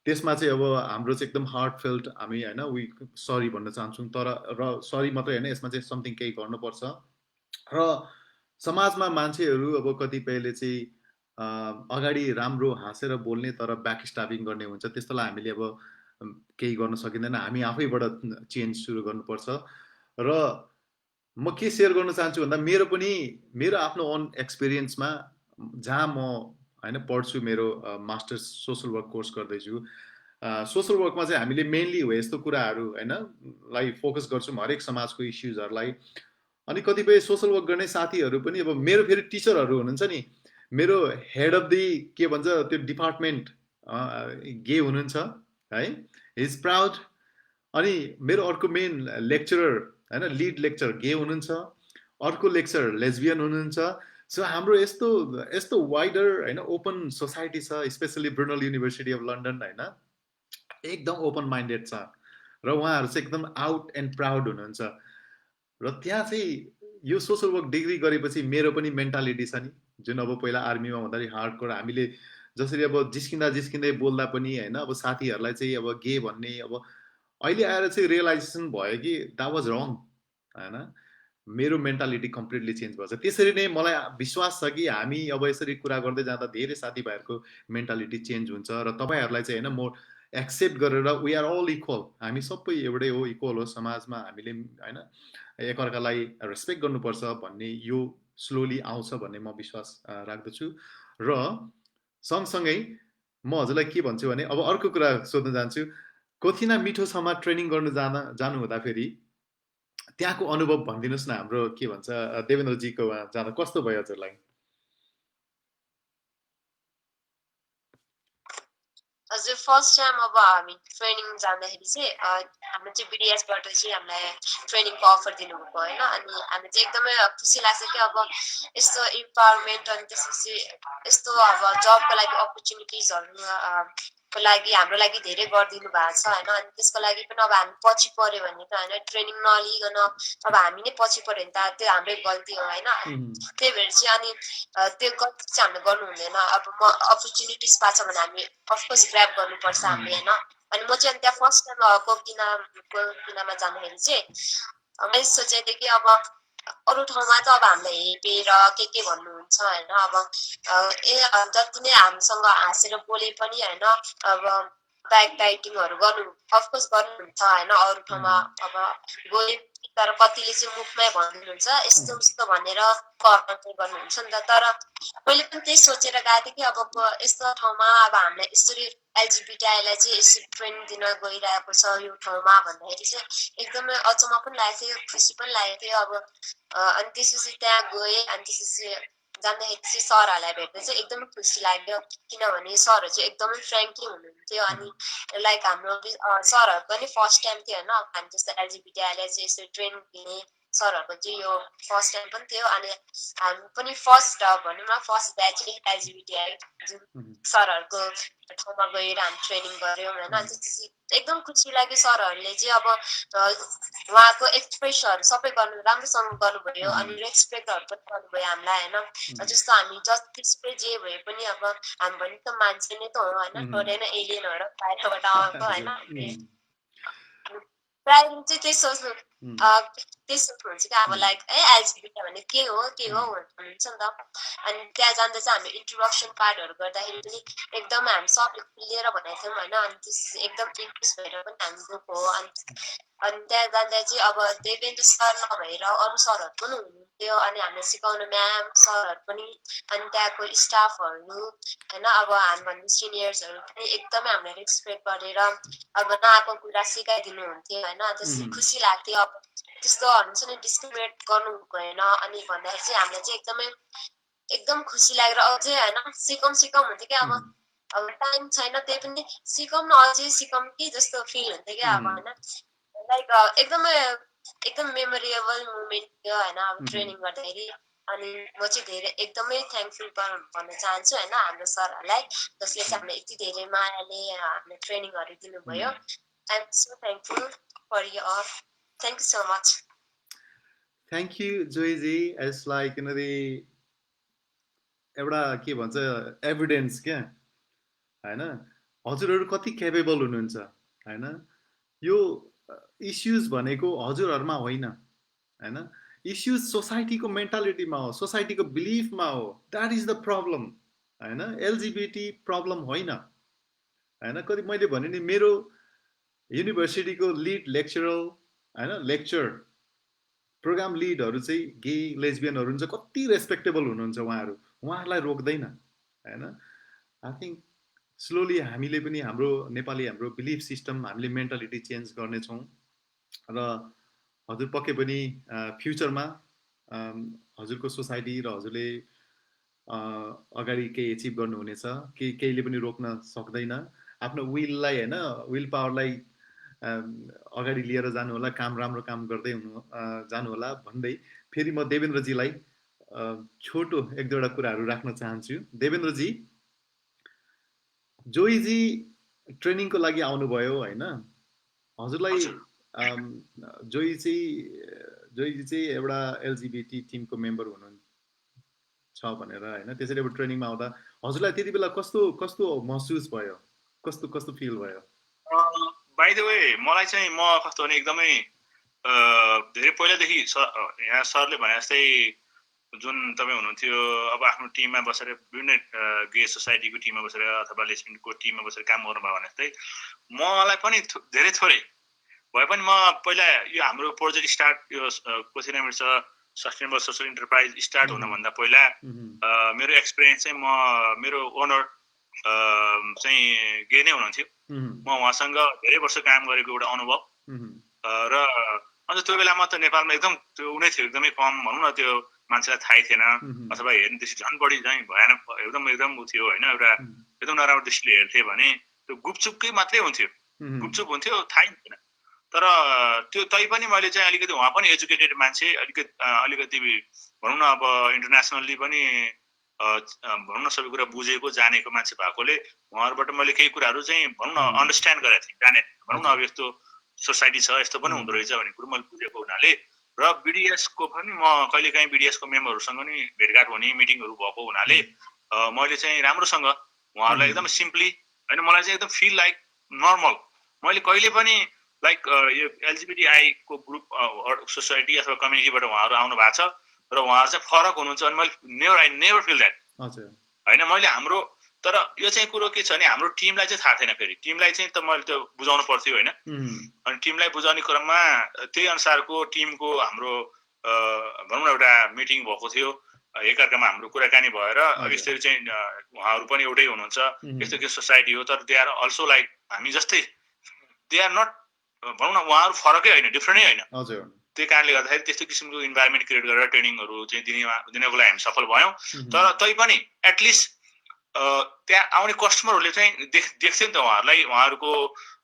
त्यसमा चाहिँ अब हाम्रो चाहिँ एकदम हार्ट फेल्ट हामी होइन वी सरी भन्न चाहन्छौँ। तर र सरी मात्रै होइन, यसमा चाहिँ समथिङ केही गर्नुपर्छ। र समाजमा मान्छेहरू अब कतिपयले चाहिँ अगाडि राम्रो हाँसेर बोल्ने तर ब्याक स्टाबिङ गर्ने हुन्छ। त्यस्तोलाई हामीले अब केही गर्न सकिँदैन। हामी आफैबाट चेन्ज सुरु गर्नुपर्छ। र म के सेयर गर्न चाहन्छु भन्दा मेरो आफ्नो ओन एक्सपिरियन्समा जहाँ म होइन पढ्छु, मेरो मास्टर्स सोसल वर्क कोर्स गर्दैछु। सोसल वर्कमा चाहिँ हामीले मेनली हो यस्तो कुराहरू होइन लाई फोकस गर्छौँ, हरेक समाजको इस्युजहरूलाई। अनि कतिपय सोसल वर्क गर्ने साथीहरू पनि अब मेरो फेरि टिचरहरू हुनुहुन्छ नि, मेरो हेड अफ दि के भन्छ त्यो डिपार्टमेन्ट गे हुनुहुन्छ है, इज प्राउड। अनि मेरो अर्को मेन लेक्चरर होइन लिड लेक्चर गे हुनुहुन्छ, अर्को लेक्चर लेस्बियन हुनुहुन्छ। सो हाम्रो यस्तो वाइडर होइन ओपन सोसाइटी छ, स्पेसली ब्रुनल युनिभर्सिटी अफ लन्डन होइन एकदम ओपन माइन्डेड छ र उहाँहरू चाहिँ एकदम आउट एन्ड प्राउड हुनुहुन्छ। र त्यहाँ चाहिँ यो सोसल वर्क डिग्री गरेपछि मेरो पनि मेन्टालिटी छ नि, जुन अब पहिला आर्मीमा हुँदाखेरि हार्डकोर हामीले जसरी अब जिस्किँदै बोल्दा पनि होइन अब साथीहरूलाई चाहिँ अब गे भन्ने, अब अहिले आएर चाहिँ रियलाइजेसन भयो कि द्याट वाज रङ होइन। मेरो मेन्टालिटी कम्प्लिटली चेन्ज भएछ। त्यसरी नै मलाई विश्वास छ कि हामी अब यसरी कुरा गर्दै जाँदा धेरै साथीभाइहरूको मेन्टालिटी चेन्ज हुन्छ र तपाईँहरूलाई चाहिँ होइन म एक्सेप्ट गरेर वी आर अल इक्वल, हामी सबै एउटै हो, इक्वल हो समाजमा, हामीले होइन एकअर्कालाई रेस्पेक्ट गर्नुपर्छ भन्ने यो स्लोली आउँछ भन्ने म विश्वास राख्दछु। र सँगसँगै म हजुरलाई के भन्छु भने अब अर्को कुरा सोध्न जान्छु। कोथिना मिठो छमा ट्रेनिङ गर्नु जानु हुँदाखेरि त्यहाँको अनुभव भनिदिनुहोस् न हाम्रो के भन्छ देवेन्द्रजीको जाँदा कस्तो भयो हजुरलाई? हजुर फर्स्ट टाइम अब हामी ट्रेनिङ जाँदाखेरि चाहिँ हाम्रो चाहिँ बिडिएसबाट चाहिँ हामीलाई ट्रेनिङको अफर दिनुभएको होइन अनि हामी चाहिँ एकदमै खुसी लाग्छ कि अब यस्तो इम्पावरमेन्ट अनि त्यसपछि यस्तो अब जबको लागि अपर्च्युनिटिजहरू को लागि हाम्रो लागि धेरै गरिदिनु भएको छ होइन अनि त्यसको लागि पनि अब हामी पछि पऱ्यो भने त होइन ट्रेनिङ नलिकन अब हामी नै पछि पऱ्यो भने त त्यो हाम्रै गल्ती हो होइन त्यही भएर चाहिँ अनि त्यो गल्ती चाहिँ हामीले गर्नु हुँदैन अब म अपर्च्युनिटिज पाएको छ भने हामी अफकोर्स ग्राब गर्नुपर्छ हामीले होइन अनि म चाहिँ त्यहाँ फर्स्ट टाइम कोकिनामा जाँदाखेरि चाहिँ मैले सोचेको थिएँ कि अब अरू ठाउँमा त अब हामीलाई हेपेर के भन्नुहुन्छ होइन अब जति नै हामीसँग हाँसेर बोले पनि होइन अब ब्याक डाइटिङहरू गर्नु अफकोर्स गर्नुहुन्छ होइन अरू ठाउँमा अब गए तर कतिले चाहिँ मुखमै भन्नुहुन्छ यस्तो उस्तो भनेर कमेन्ट गर्नुहुन्छ नि त तर मैले पनि त्यही सोचेर गएको थिएँ कि अब यस्तो ठाउँमा अब हामीलाई यसरी एलजिबिटीआईलाई चाहिँ यसरी ट्रेनिङ दिन गइरहेको छ यो ठाउँमा भन्दाखेरि चाहिँ एकदमै अचम्म पनि लागेको थियो खुसी पनि लागेको थियो अब अनि त्यसपछि त्यहाँ गएँ अनि त्यसपछि जाँदाखेरि चाहिँ सरहरूलाई भेट्दा चाहिँ एकदमै खुसी लाग्यो किनभने सरहरू चाहिँ एकदमै फ्रेङ्कली हुनुहुन्थ्यो अनि लाइक हाम्रो सरहरू पनि फर्स्ट टाइम थियो होइन हामी जस्तो एलजिबिटीआईलाई चाहिँ यसरी ट्रेनिङ दिने सरहरूको चाहिँ यो फर्स्ट टाइम पनि थियो अनि हामी पनि फर्स्ट भनौँ न फर्स्ट ब्याच एलजिबिटीआई जुन सरहरूको ठाउँमा गएर हामी ट्रेनिङ गऱ्यौँ होइन त्यसपछि एकदम खुसी लाग्यो सरहरूले चाहिँ अब उहाँको एक्सप्रेसहरू सबै राम्रोसँग गर्नुभयो अनि रेस्पेक्टहरू पनि गर्नुभयो हामीलाई होइन जस्तो हामी जति जे भए पनि अब हामी पनि त मान्छे नै त हो होइन थोरै न एलियनहरू बाहिरबाट आएको होइन प्रायः चाहिँ त्यही सोच्नु त्यही सोच्नुहुन्छ कि अब लाइक एलजिबिटी भने के हो भन्नुहुन्छ नि त अनि त्यहाँ जाँदा चाहिँ हामी इन्ट्रोडक्सन पार्टहरू गर्दाखेरि पनि एकदम हामी सबले खुलेर भनेको थियौँ होइन अनि त्यस एकदम इम्प्रेस भएर पनि हामी गएको हो अनि त्यहाँ जाँदा चाहिँ अब देवेन्द्र सर नभएर अरू सरहरू पनि हुनुहुन्थ्यो अनि हामीले सिकाउने म्याम सरहरू पनि अनि त्यहाँको स्टाफहरू होइन अब हामीभन्दा सिनियर्सहरू पनि एकदमै हामीले रेस्पेक्ट गरेर अब नआएको कुरा सिकाइदिनुहुन्थ्यो होइन त्यसरी खुसी लाग्थ्यो अब त्यस्तो हुन्छ नि डिस्क्रिमिनेट गर्नु भएन अनि भन्दाखेरि चाहिँ हामीलाई चाहिँ एकदम खुसी लागेर अझै होइन सिकाउँ हुन्थ्यो कि अब टाइम छैन त्यही पनि सिकाउँ न अझै सिकाउँ कि जस्तो फिल हुन्थ्यो कि अब होइन लाइक एकदम मेमोरेबल मोमेन्ट थियो होइन अब ट्रेनिङ गर्दाखेरि अनि म चाहिँ धेरै एकदमै थ्याङ्कफुल भन्न चाहन्छु होइन हाम्रो सरहरूलाई जसले चाहिँ हामीलाई यति धेरै मायाले हामीले ट्रेनिङहरू दिनुभयो I am so thankful for you all thank you so much thank you Joyji as like एउटा के भन्छ एभिडेन्स क्या होइन हजुरहरू कति क्यापेबल हुनुहुन्छ होइन यो इस्युज भनेको हजुरहरूमा होइन होइन इस्युज सोसाइटीको मेन्टालिटीमा हो सोसाइटीको बिलिफमा हो द्याट इज द प्रब्लम होइन एलजिबिटी प्रब्लम होइन होइन कति मैले भने नि मेरो युनिभर्सिटीको लिड लेक्चरर होइन लेक्चर प्रोग्राम लिडहरू चाहिँ गे लेस्बियनहरू हुन्छ कति रेस्पेक्टेबल हुनुहुन्छ उहाँहरूलाई रोक्दैन होइन आई थिङ्क स्लोली हामीले पनि हाम्रो नेपाली हाम्रो बिलिफ सिस्टम हामीले मेन्टालिटी चेन्ज गर्नेछौँ र हजुर पक्कै पनि फ्युचरमा हजुरको सोसाइटी र हजुरले अगाडि केही एचिभ गर्नुहुनेछ केहीले पनि रोक्न सक्दैन आफ्नो विललाई होइन विल पावरलाई अगाडि लिएर जानु होला राम्रो काम गर्दै जानु होला भन्दै फेरि म देवेन्द्रजीलाई छोटो एक दुईवटा कुराहरू राख्न चाहन्छु देवेन्द्रजी जोइजी ट्रेनिङको लागि आउनुभयो होइन हजुरलाई जोइजी चाहिँ एउटा एलजिबिटी टिमको मेम्बर हुनुहुन्छ भनेर होइन त्यसरी अब ट्रेनिङमा आउँदा हजुरलाई त्यति बेला कस्तो महसुस भयो कस्तो फिल भयो बाइ द वे मलाई चाहिँ म कस्तो भने एकदमै धेरै पहिलादेखि यहाँ सरले भने जस्तै जुन तपाईँ हुनुहुन्थ्यो अब आफ्नो टिममा बसेर विभिन्न गे सोसाइटीको टिममा बसेर अथवा लेस्बियनको टिममा बसेर काम गर्नुभयो भने जस्तै मलाई पनि धेरै थोरै भए पनि म पहिला यो हाम्रो प्रोजेक्ट स्टार्ट यो कोसिनामिड छ सस्टेनेबल सोसल इन्टरप्राइज स्टार्ट हुनभन्दा पहिला मेरो एक्सपिरियन्स चाहिँ मेरो ओनर चाहिँ गे नै हुनुहुन्थ्यो म उहाँसँग धेरै वर्ष काम गरेको एउटा अनुभव र अन्त त्यो बेलामा त नेपालमा एकदम त्यो उनै थियो एकदमै कम भनौँ न त्यो मान्छेलाई थाहै थिएन अथवा हेर्ने त्यसै झन् बढी चाहिँ भएन एकदम उ थियो होइन एउटा एकदम नराम्रो दृष्टिले हेर्थे भने त्यो गुपचुपकै मात्रै हुन्थ्यो गुपचुप हुन्थ्यो थाहै थिएन तर त्यो तैपनि मैले चाहिँ अलिकति उहाँ पनि एजुकेटेड मान्छे अलिकति भनौँ न अब इन्टरनेसनल्ली पनि भनौँ न सबै कुरा बुझेको जानेको मान्छे भएकोले उहाँहरूबाट मैले केही कुराहरू चाहिँ भनौँ न अन्डरस्ट्यान्ड गरेको थिएँ जाने भनौँ न अब यस्तो सोसाइटी छ यस्तो पनि हुँदो रहेछ भन्ने कुरो मैले बुझेको हुनाले र बिडिएसको पनि म कहिलेकाहीँ बिडिएसको मेम्बरहरूसँग नि भेटघाट हुने मिटिङहरू भएको हुनाले मैले चाहिँ राम्रोसँग उहाँहरूलाई एकदम सिम्पली होइन मलाई चाहिँ एकदम फिल लाइक नर्मल मैले कहिले पनि लाइक यो एलजिबिटीआईको ग्रुप सोसाइटी अथवा कम्युनिटीबाट उहाँहरू आउनु भएको छ र उहाँहरू चाहिँ फरक हुनुहुन्छ अनि मैले आई नेभर फिल द्याट होइन मैले हाम्रो तर यो चाहिँ कुरो के छ भने हाम्रो टिमलाई चाहिँ थाहा थिएन फेरि टिमलाई चाहिँ त मैले त्यो बुझाउनु पर्थ्यो होइन अनि टिमलाई बुझाउने क्रममा त्यही अनुसारको टिमको हाम्रो भनौँ न एउटा मिटिङ भएको थियो एकअर्कामा हाम्रो कुराकानी भएर यसरी चाहिँ उहाँहरू पनि एउटै हुनुहुन्छ यस्तो के सोसाइटी हो तर दे आर अल्सो लाइक हामी जस्तै दे आर नट भनौँ न उहाँहरू फरकै होइन डिफ्रेन्टै होइन त्यही कारणले गर्दाखेरि त्यस्तो किसिमको इन्भाइरोमेन्ट क्रिएट गरेर ट्रेनिङहरू चाहिँ दिनको लागि हामी सफल भयौँ तर तैपनि एटलिस्ट त्यहाँ आउने कस्टमरहरूले चाहिँ देख्थ्यो नि त उहाँहरूको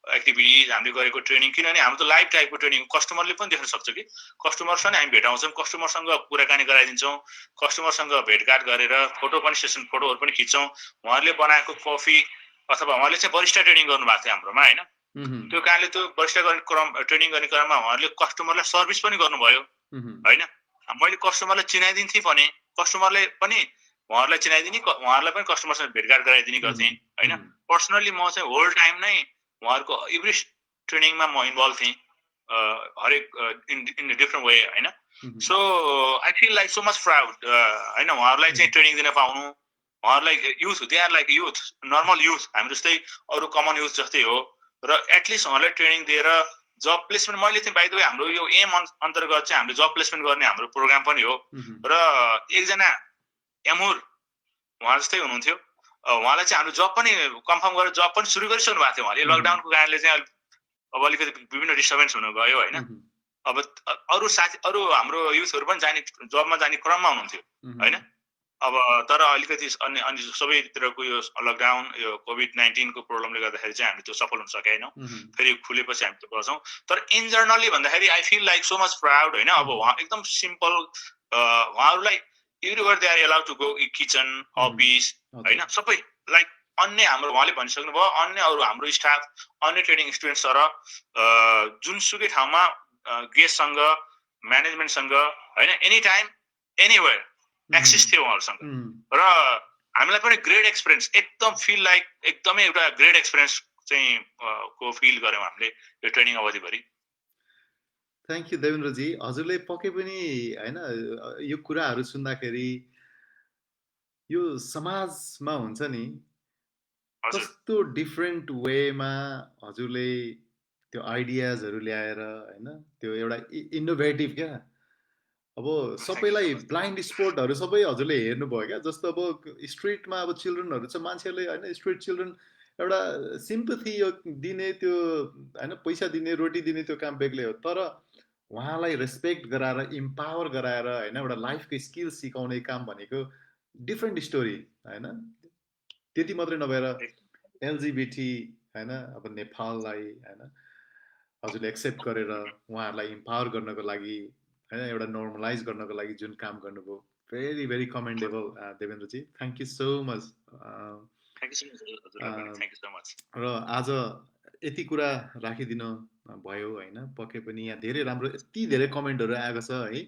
एक्टिभिटिज हामीले गरेको ट्रेनिङ किनभने हाम्रो त लाइभ टाइपको ट्रेनिङ कस्टमरले पनि देख्न सक्छ कि कस्टमरसँग हामी भेटाउँछौँ कस्टमरसँग कुराकानी गराइदिन्छौँ कस्टमरसँग भेटघाट गरेर फोटो पनि सेसन फोटोहरू पनि खिच्छौँ उहाँहरूले बनाएको कफी अथवा उहाँले चाहिँ बरिस्टा ट्रेनिङ गर्नुभएको थियो हाम्रोमा होइन त्यो कारणले त्यो बरिस्टा गर्ने ट्रेनिङ गर्ने क्रममा उहाँहरूले कस्टमरलाई सर्भिस पनि गर्नुभयो होइन मैले कस्टमरलाई चिनाइदिन्थेँ भने कस्टमरले पनि उहाँहरूलाई चिनाइदिने उहाँहरूलाई पनि कस्टमरसँग भेटघाट गराइदिने गर्थेँ होइन पर्सनल्ली म चाहिँ होल टाइम नै उहाँहरूको एभ्री ट्रेनिङमा म इन्भल्भ थिएँ हरेक इन डिफ्रेन्ट वे होइन so I feel like so much proud होइन उहाँहरूलाई चाहिँ ट्रेनिङ दिन पाउनु उहाँहरूलाई youth they are like youth normal youth हामी जस्तै अरू कमन युथ जस्तै हो र एटलिस्ट उहाँलाई ट्रेनिङ दिएर जब प्लेसमेन्ट मैले चाहिँ बाइ द वे हाम्रो यो एम अन्तर्गत चाहिँ हामीले जब प्लेसमेन्ट गर्ने हाम्रो प्रोग्राम पनि हो र एकजना एमुर उहाँ जस्तै हुनुहुन्थ्यो उहाँलाई चाहिँ हाम्रो जब पनि कन्फर्म गरेर जब पनि सुरु गरिसक्नु भएको थियो उहाँले लकडाउनको कारणले चाहिँ अब अलिकति विभिन्न डिस्टर्बेन्स हुन गयो होइन अब अरू हाम्रो युथहरू पनि जाने जबमा जाने क्रममा हुनुहुन्थ्यो होइन अब तर अलिकति अनि सबैतिरको यो लकडाउन यो कोभिड-19 प्रब्लमले गर्दाखेरि चाहिँ हामी त्यो सफल हुन सकेनौँ फेरि खुलेपछि हामी त्यो गर्छौँ तर इन जनरली भन्दाखेरि I feel like so much proud होइन अब उहाँ एकदम सिम्पल उहाँहरूलाई everywhere they are allowed to go kitchen office होइन सबै लाइक अन्य हाम्रो उहाँले भनिसक्नु भयो अन्य अरू हाम्रो स्टाफ अन्य ट्रेनिङ स्टुडेन्ट्स र जुनसुकै ठाउँमा गेस्टसँग म्यानेजमेन्टसँग होइन एनी टाइम एनीवेयर एक्सेस थियो उहाँहरूसँग र हामीलाई पनि ग्रेट एक्सपिरियन्स एकदम फिल लाइक एकदमै एउटा ग्रेट एक्सपिरियन्स चाहिँ को फिल गऱ्यौँ हामीले यो ट्रेनिङ अवधिभरि। थ्याङ्क यू देवेन्द्रजी हजुरले पक्कै पनि होइन यो कुराहरू सुन्दाखेरि यो समाजमा हुन्छ नि कस्तो डिफ्रेन्ट वेमा हजुरले त्यो आइडियाजहरू ल्याएर होइन त्यो एउटा इनोभेटिभ क्या अब सबैलाई ब्लाइन्ड स्पोर्टहरू सबै हजुरले हेर्नुभयो क्या जस्तो अब स्ट्रिटमा अब चिल्ड्रेनहरू छ मान्छेहरूले होइन स्ट्रिट चिल्ड्रेन एउटा सिम्पथी यो दिने त्यो होइन पैसा दिने रोटी दिने त्यो काम बेग्लै हो तर उहाँलाई रेस्पेक्ट गराएर इम्पावर गराएर होइन एउटा लाइफको स्किल सिकाउने काम भनेको डिफ्रेन्ट स्टोरी होइन त्यति मात्रै नभएर एलजिबिटी होइन अब नेपाललाई होइन हजुरले एक्सेप्ट गरेर उहाँहरूलाई इम्पावर गर्नको लागि होइन एउटा नर्मलाइज गर्नको लागि जुन काम गर्नुभयो very very commendable Devendraji thank you so much र आज यति कुरा राखिदिनु भयो होइन पक्कै पनि यहाँ धेरै राम्रो यति धेरै कमेन्टहरू आएको छ है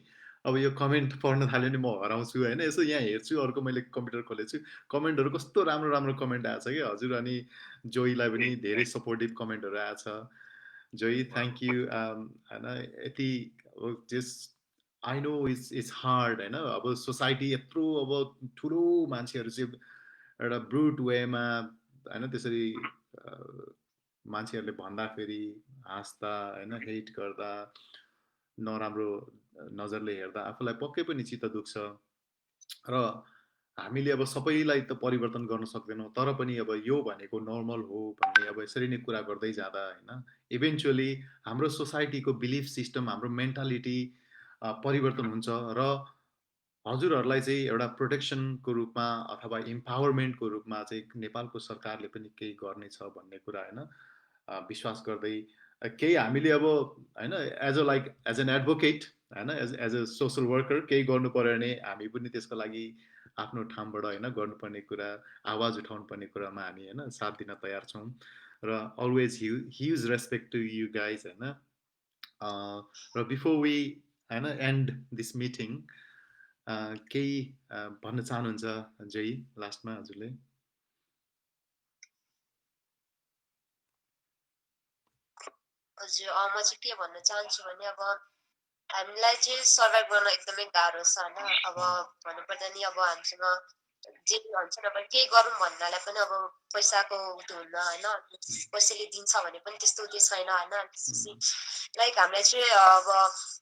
अब यो कमेन्ट पढ्न थाल्यो भने म हराउँछु होइन यसो यहाँ हेर्छु अर्को मैले कम्प्युटर खोलेको छु कमेन्टहरू कस्तो राम्रो राम्रो कमेन्ट आएको छ कि हजुर अनि जोईलाई पनि धेरै सपोर्टिभ कमेन्टहरू आएको छ जोई थ्याङ्क यू होइन यति just I know it's hard होइन अब सोसाइटी यत्रो अब ठुलो मान्छेहरू चाहिँ एउटा ब्रुट वेमा होइन त्यसरी मान्छेहरूले भन्दाखेरि हाँस्दा होइन हेट गर्दा नराम्रो नजरले हेर्दा आफूलाई पक्कै पनि चित्त दुख्छ र हामीले अब सबैलाई त परिवर्तन गर्न सक्दैनौँ, तर पनि अब यो भनेको नर्मल हो भन्ने अब यसरी नै कुरा गर्दै जाँदा होइन, इभेन्चुअली हाम्रो सोसाइटीको बिलिफ सिस्टम, हाम्रो मेन्टालिटी परिवर्तन हुन्छ र हजुरहरूलाई चाहिँ एउटा प्रोटेक्सनको रूपमा अथवा इम्पावरमेन्टको रूपमा चाहिँ नेपालको सरकारले पनि केही गर्नेछ भन्ने कुरा होइन, विश्वास गर्दै केही हामीले अब होइन as a like as an advocate होइन as as a social worker केही गर्नु पऱ्यो भने हामी पनि त्यसको लागि आफ्नो ठाउँबाट होइन गर्नुपर्ने कुरा, आवाज उठाउनु पर्ने कुरामा हामी होइन साथ दिन तयार छौँ र always huge respect to you guys होइन। र बिफोर वी होइन एन्ड दिस मिटिङ केही भन्न चाहनुहुन्छ जय लास्टमा हजुरले? हजुर म चाहिँ के भन्न चाहन्छु भने अब हामीलाई चाहिँ सर्भाइभ गर्न एकदमै गाह्रो छ होइन। अब भन्नुपर्दा नि अब हामीसँग जे भन्छ अब केही गरौँ भन्नलाई पनि अब पैसाको त्यो हुन्न होइन, कसैले दिन्छ भने पनि त्यस्तो त्यो छैन होइन। त्यसपछि लाइक हामीलाई चाहिँ अब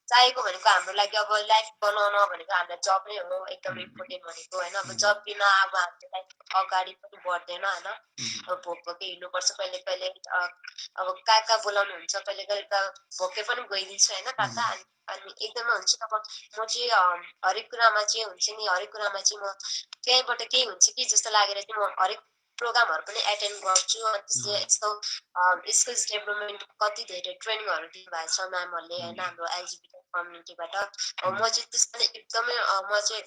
चाहिएको भनेको हाम्रो लागि अब लाइफ बनाउन भनेको हामीलाई जब नै हो एकदमै इम्पोर्टेन्ट भनेको होइन। अब जब बिना अब हाम्रो लाइफ अगाडि पनि बढ्दैन होइन। अब भोक भोकै हिँड्नुपर्छ कहिले कहिले, अब कहाँ बोलाउनुहुन्छ कहिले कहिले त भोकै पनि गइदिन्छु होइन काका। अनि एकदमै हुन्छ अब म चाहिँ हरेक कुरामा चाहिँ हुन्छ नि, हरेक कुरामा चाहिँ म त्यहीँबाट केही हुन्छ कि जस्तो लागेर चाहिँ म हरेक प्रोग्रामहरू पनि एटेन्ड गर्छु। अनि त्यसले यस्तो स्किल्स डेभलपमेन्ट कति धेरै ट्रेनिङहरू दिनुभएको छ म्यामहरूले होइन हाम्रो एलजिबिटी कम्युनिटीबाट। म चाहिँ त्यसमा एकदमै म चाहिँ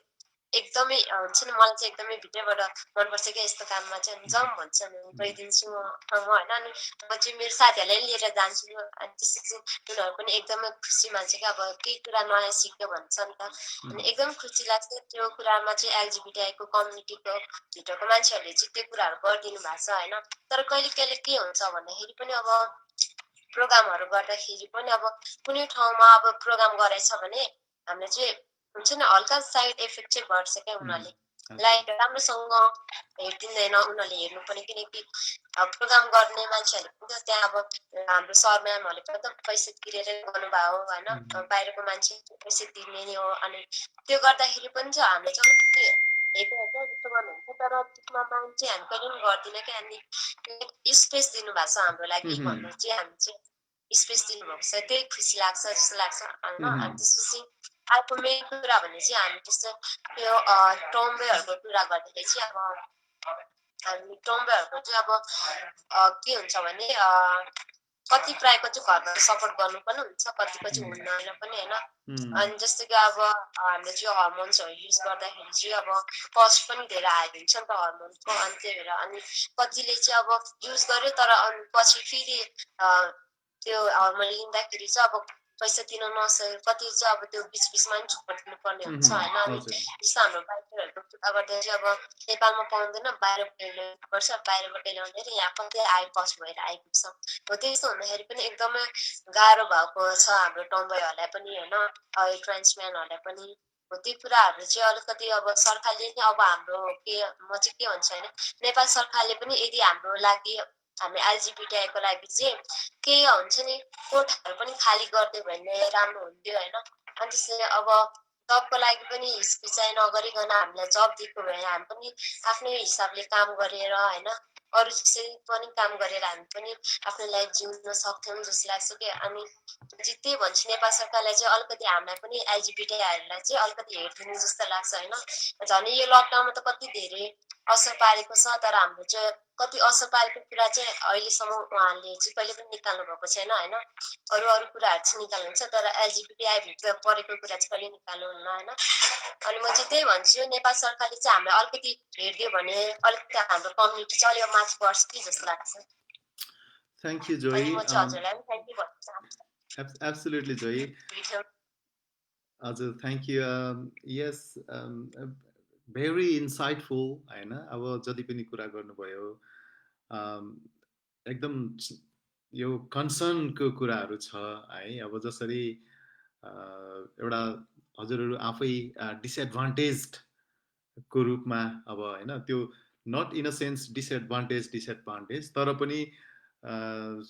एकदमै हुन्छ नि, मलाई चाहिँ एकदमै भित्रबाट मनपर्छ क्या यस्तो काममा चाहिँ। अनि जाउँ भन्छ गइदिन्छु म होइन। अनि म चाहिँ मेरो साथीहरूलाई लिएर जान्छु। अनि त्यसपछि उनीहरू पनि एकदमै खुसी मान्छ क्या, अब केही कुरा नयाँ सिक्यो भन्छ नि त। अनि एकदम खुसी लाग्छ त्यो कुरामा चाहिँ एलजिबिटीआईको कम्युनिटीको भित्रको मान्छेहरूले चाहिँ त्यो कुराहरू गरिदिनु भएको छ होइन। तर कहिले कहिले के हुन्छ भन्दाखेरि पनि अब प्रोग्रामहरू गर्दाखेरि पनि अब कुनै ठाउँमा अब प्रोग्राम गराएछ भने हामीले चाहिँ हुन्छ नि हल्का साइड इफेक्ट चाहिँ गर्छ क्या उनीहरूले, लाइक राम्रोसँग हेरिदिँदैन उनीहरूले हेर्नु पनि। किनकि प्रोग्राम गर्ने मान्छेहरूले पनि त त्यहाँ अब हाम्रो सर म्यामहरूले पनि त पैसा तिरेर गर्नुभयो होइन, बाहिरको मान्छे पैसा तिर्ने नै हो। अनि त्यो गर्दाखेरि पनि चाहिँ हामीले चाहिँ अलिकति हेपेर जस्तो गर्नुहुन्छ, तर त्यसमा माइन्ड चाहिँ हामी कहिले पनि गर्दिनँ क्या। अनि स्पेस दिनुभएको छ हाम्रो लागि भन्ने चाहिँ हामी चाहिँ स्पेस दिनुभएको छ, त्यही खुसी लाग्छ जस्तो लाग्छ होइन। अनि त्यसपछि अर्को मेन कुरा भने चाहिँ हामी जस्तो त्यो टम्बेहरूको कुरा गर्दाखेरि चाहिँ अब हामी टम्बेहरूको चाहिँ अब के हुन्छ भने कति प्रायको चाहिँ घरबाट सपोर्ट गर्नु पनि हुन्छ, कतिको चाहिँ हुँदैन पनि होइन। अनि जस्तो कि अब हामीले चाहिँ हर्मोन्सहरू युज गर्दाखेरि चाहिँ अब कस्ट पनि धेरै हाई हुन्छ नि त हर्मोन्सको। अनि त्यही भएर अनि कतिले चाहिँ अब युज गर्यो तर अनि पछि फेरि त्यो हर्मोन लिँदाखेरि चाहिँ अब पैसा दिन नसके कति चाहिँ अब त्यो बिचमा पनि छोडिदिनु पर्ने हुन्छ होइन। अनि जस्तो हाम्रो बाहिरहरूको कुरा गर्दा चाहिँ अब नेपालमा पाउँदैन, बाहिरबाट ल्याउनुपर्छ, बाहिरबाट ल्याउँदाखेरि यहाँ कति हाई कस्ट भएर आइपुग्छ हो। त्यस्तो हुँदाखेरि पनि एकदमै गाह्रो भएको छ हाम्रो टम्बईहरूलाई पनि होइन, ट्रान्सम्यानहरूलाई पनि हो। त्यो कुराहरू चाहिँ अलिकति अब सरकारले नै अब हाम्रो के म चाहिँ के भन्छ होइन, नेपाल सरकारले पनि यदि हाम्रो लागि हामी एलजिबिटीआईको लागि चाहिँ केही हुन्छ नि कोठाहरू पनि खाली गरिदियो भने राम्रो हुन्थ्यो होइन। अनि त्यसले अब जबको लागि पनि हिचकिचाइ नगरिकन हामीलाई जब दिएको भए हामी पनि आफ्नै हिसाबले काम गरेर होइन अरू जसरी पनि काम गरेर हामी पनि आफ्नो लाइफ जिउन सक्थ्यौँ जस्तो लाग्छ कि। अनि त्यही भन्छु नेपाल सरकारलाई चाहिँ अलिकति हामीलाई पनि एलजिबिटीआईहरूलाई चाहिँ अलिकति हेरिदिनु जस्तो लाग्छ होइन। झन् यो लकडाउनमा त कति धेरै असर पारेको छ, तर हाम्रो चाहिँ कति असर पारेको कुरा चाहिँ अहिलेसम्म उहाँहरूले चाहिँ कहिले पनि निकाल्नु भएको छैन होइन। अरू अरू कुराहरू चाहिँ निकाल्नुहुन्छ तर एलजिबिटीआई भित्र परेको कुरा चाहिँ कहिले निकाल्नुहुन्न होइन। अनि म चाहिँ त्यही भन्छु नेपाल सरकारले चाहिँ हामीलाई अलिकति हेरिदियो भने अलिकति हाम्रो कम्युनिटी चाहिँ अलिक माथि बढ्छ कि जस्तो लाग्छ। थ्याङ्क यू जोई। अनि म चाहिँ हजुरलाई पनि थ्याङ्क यू भन्न चाहन्छु। एब्सोल्युटली जोई, हजुर thank you. Yes very insightful होइन। अब जति पनि कुरा गर्नुभयो एकदम यो कन्सर्नको कुराहरू छ है। अब जसरी एउटा हजुरहरू आफै डिसएडभान्टेजको रूपमा अब होइन, त्यो not in a sense disadvantage तर पनि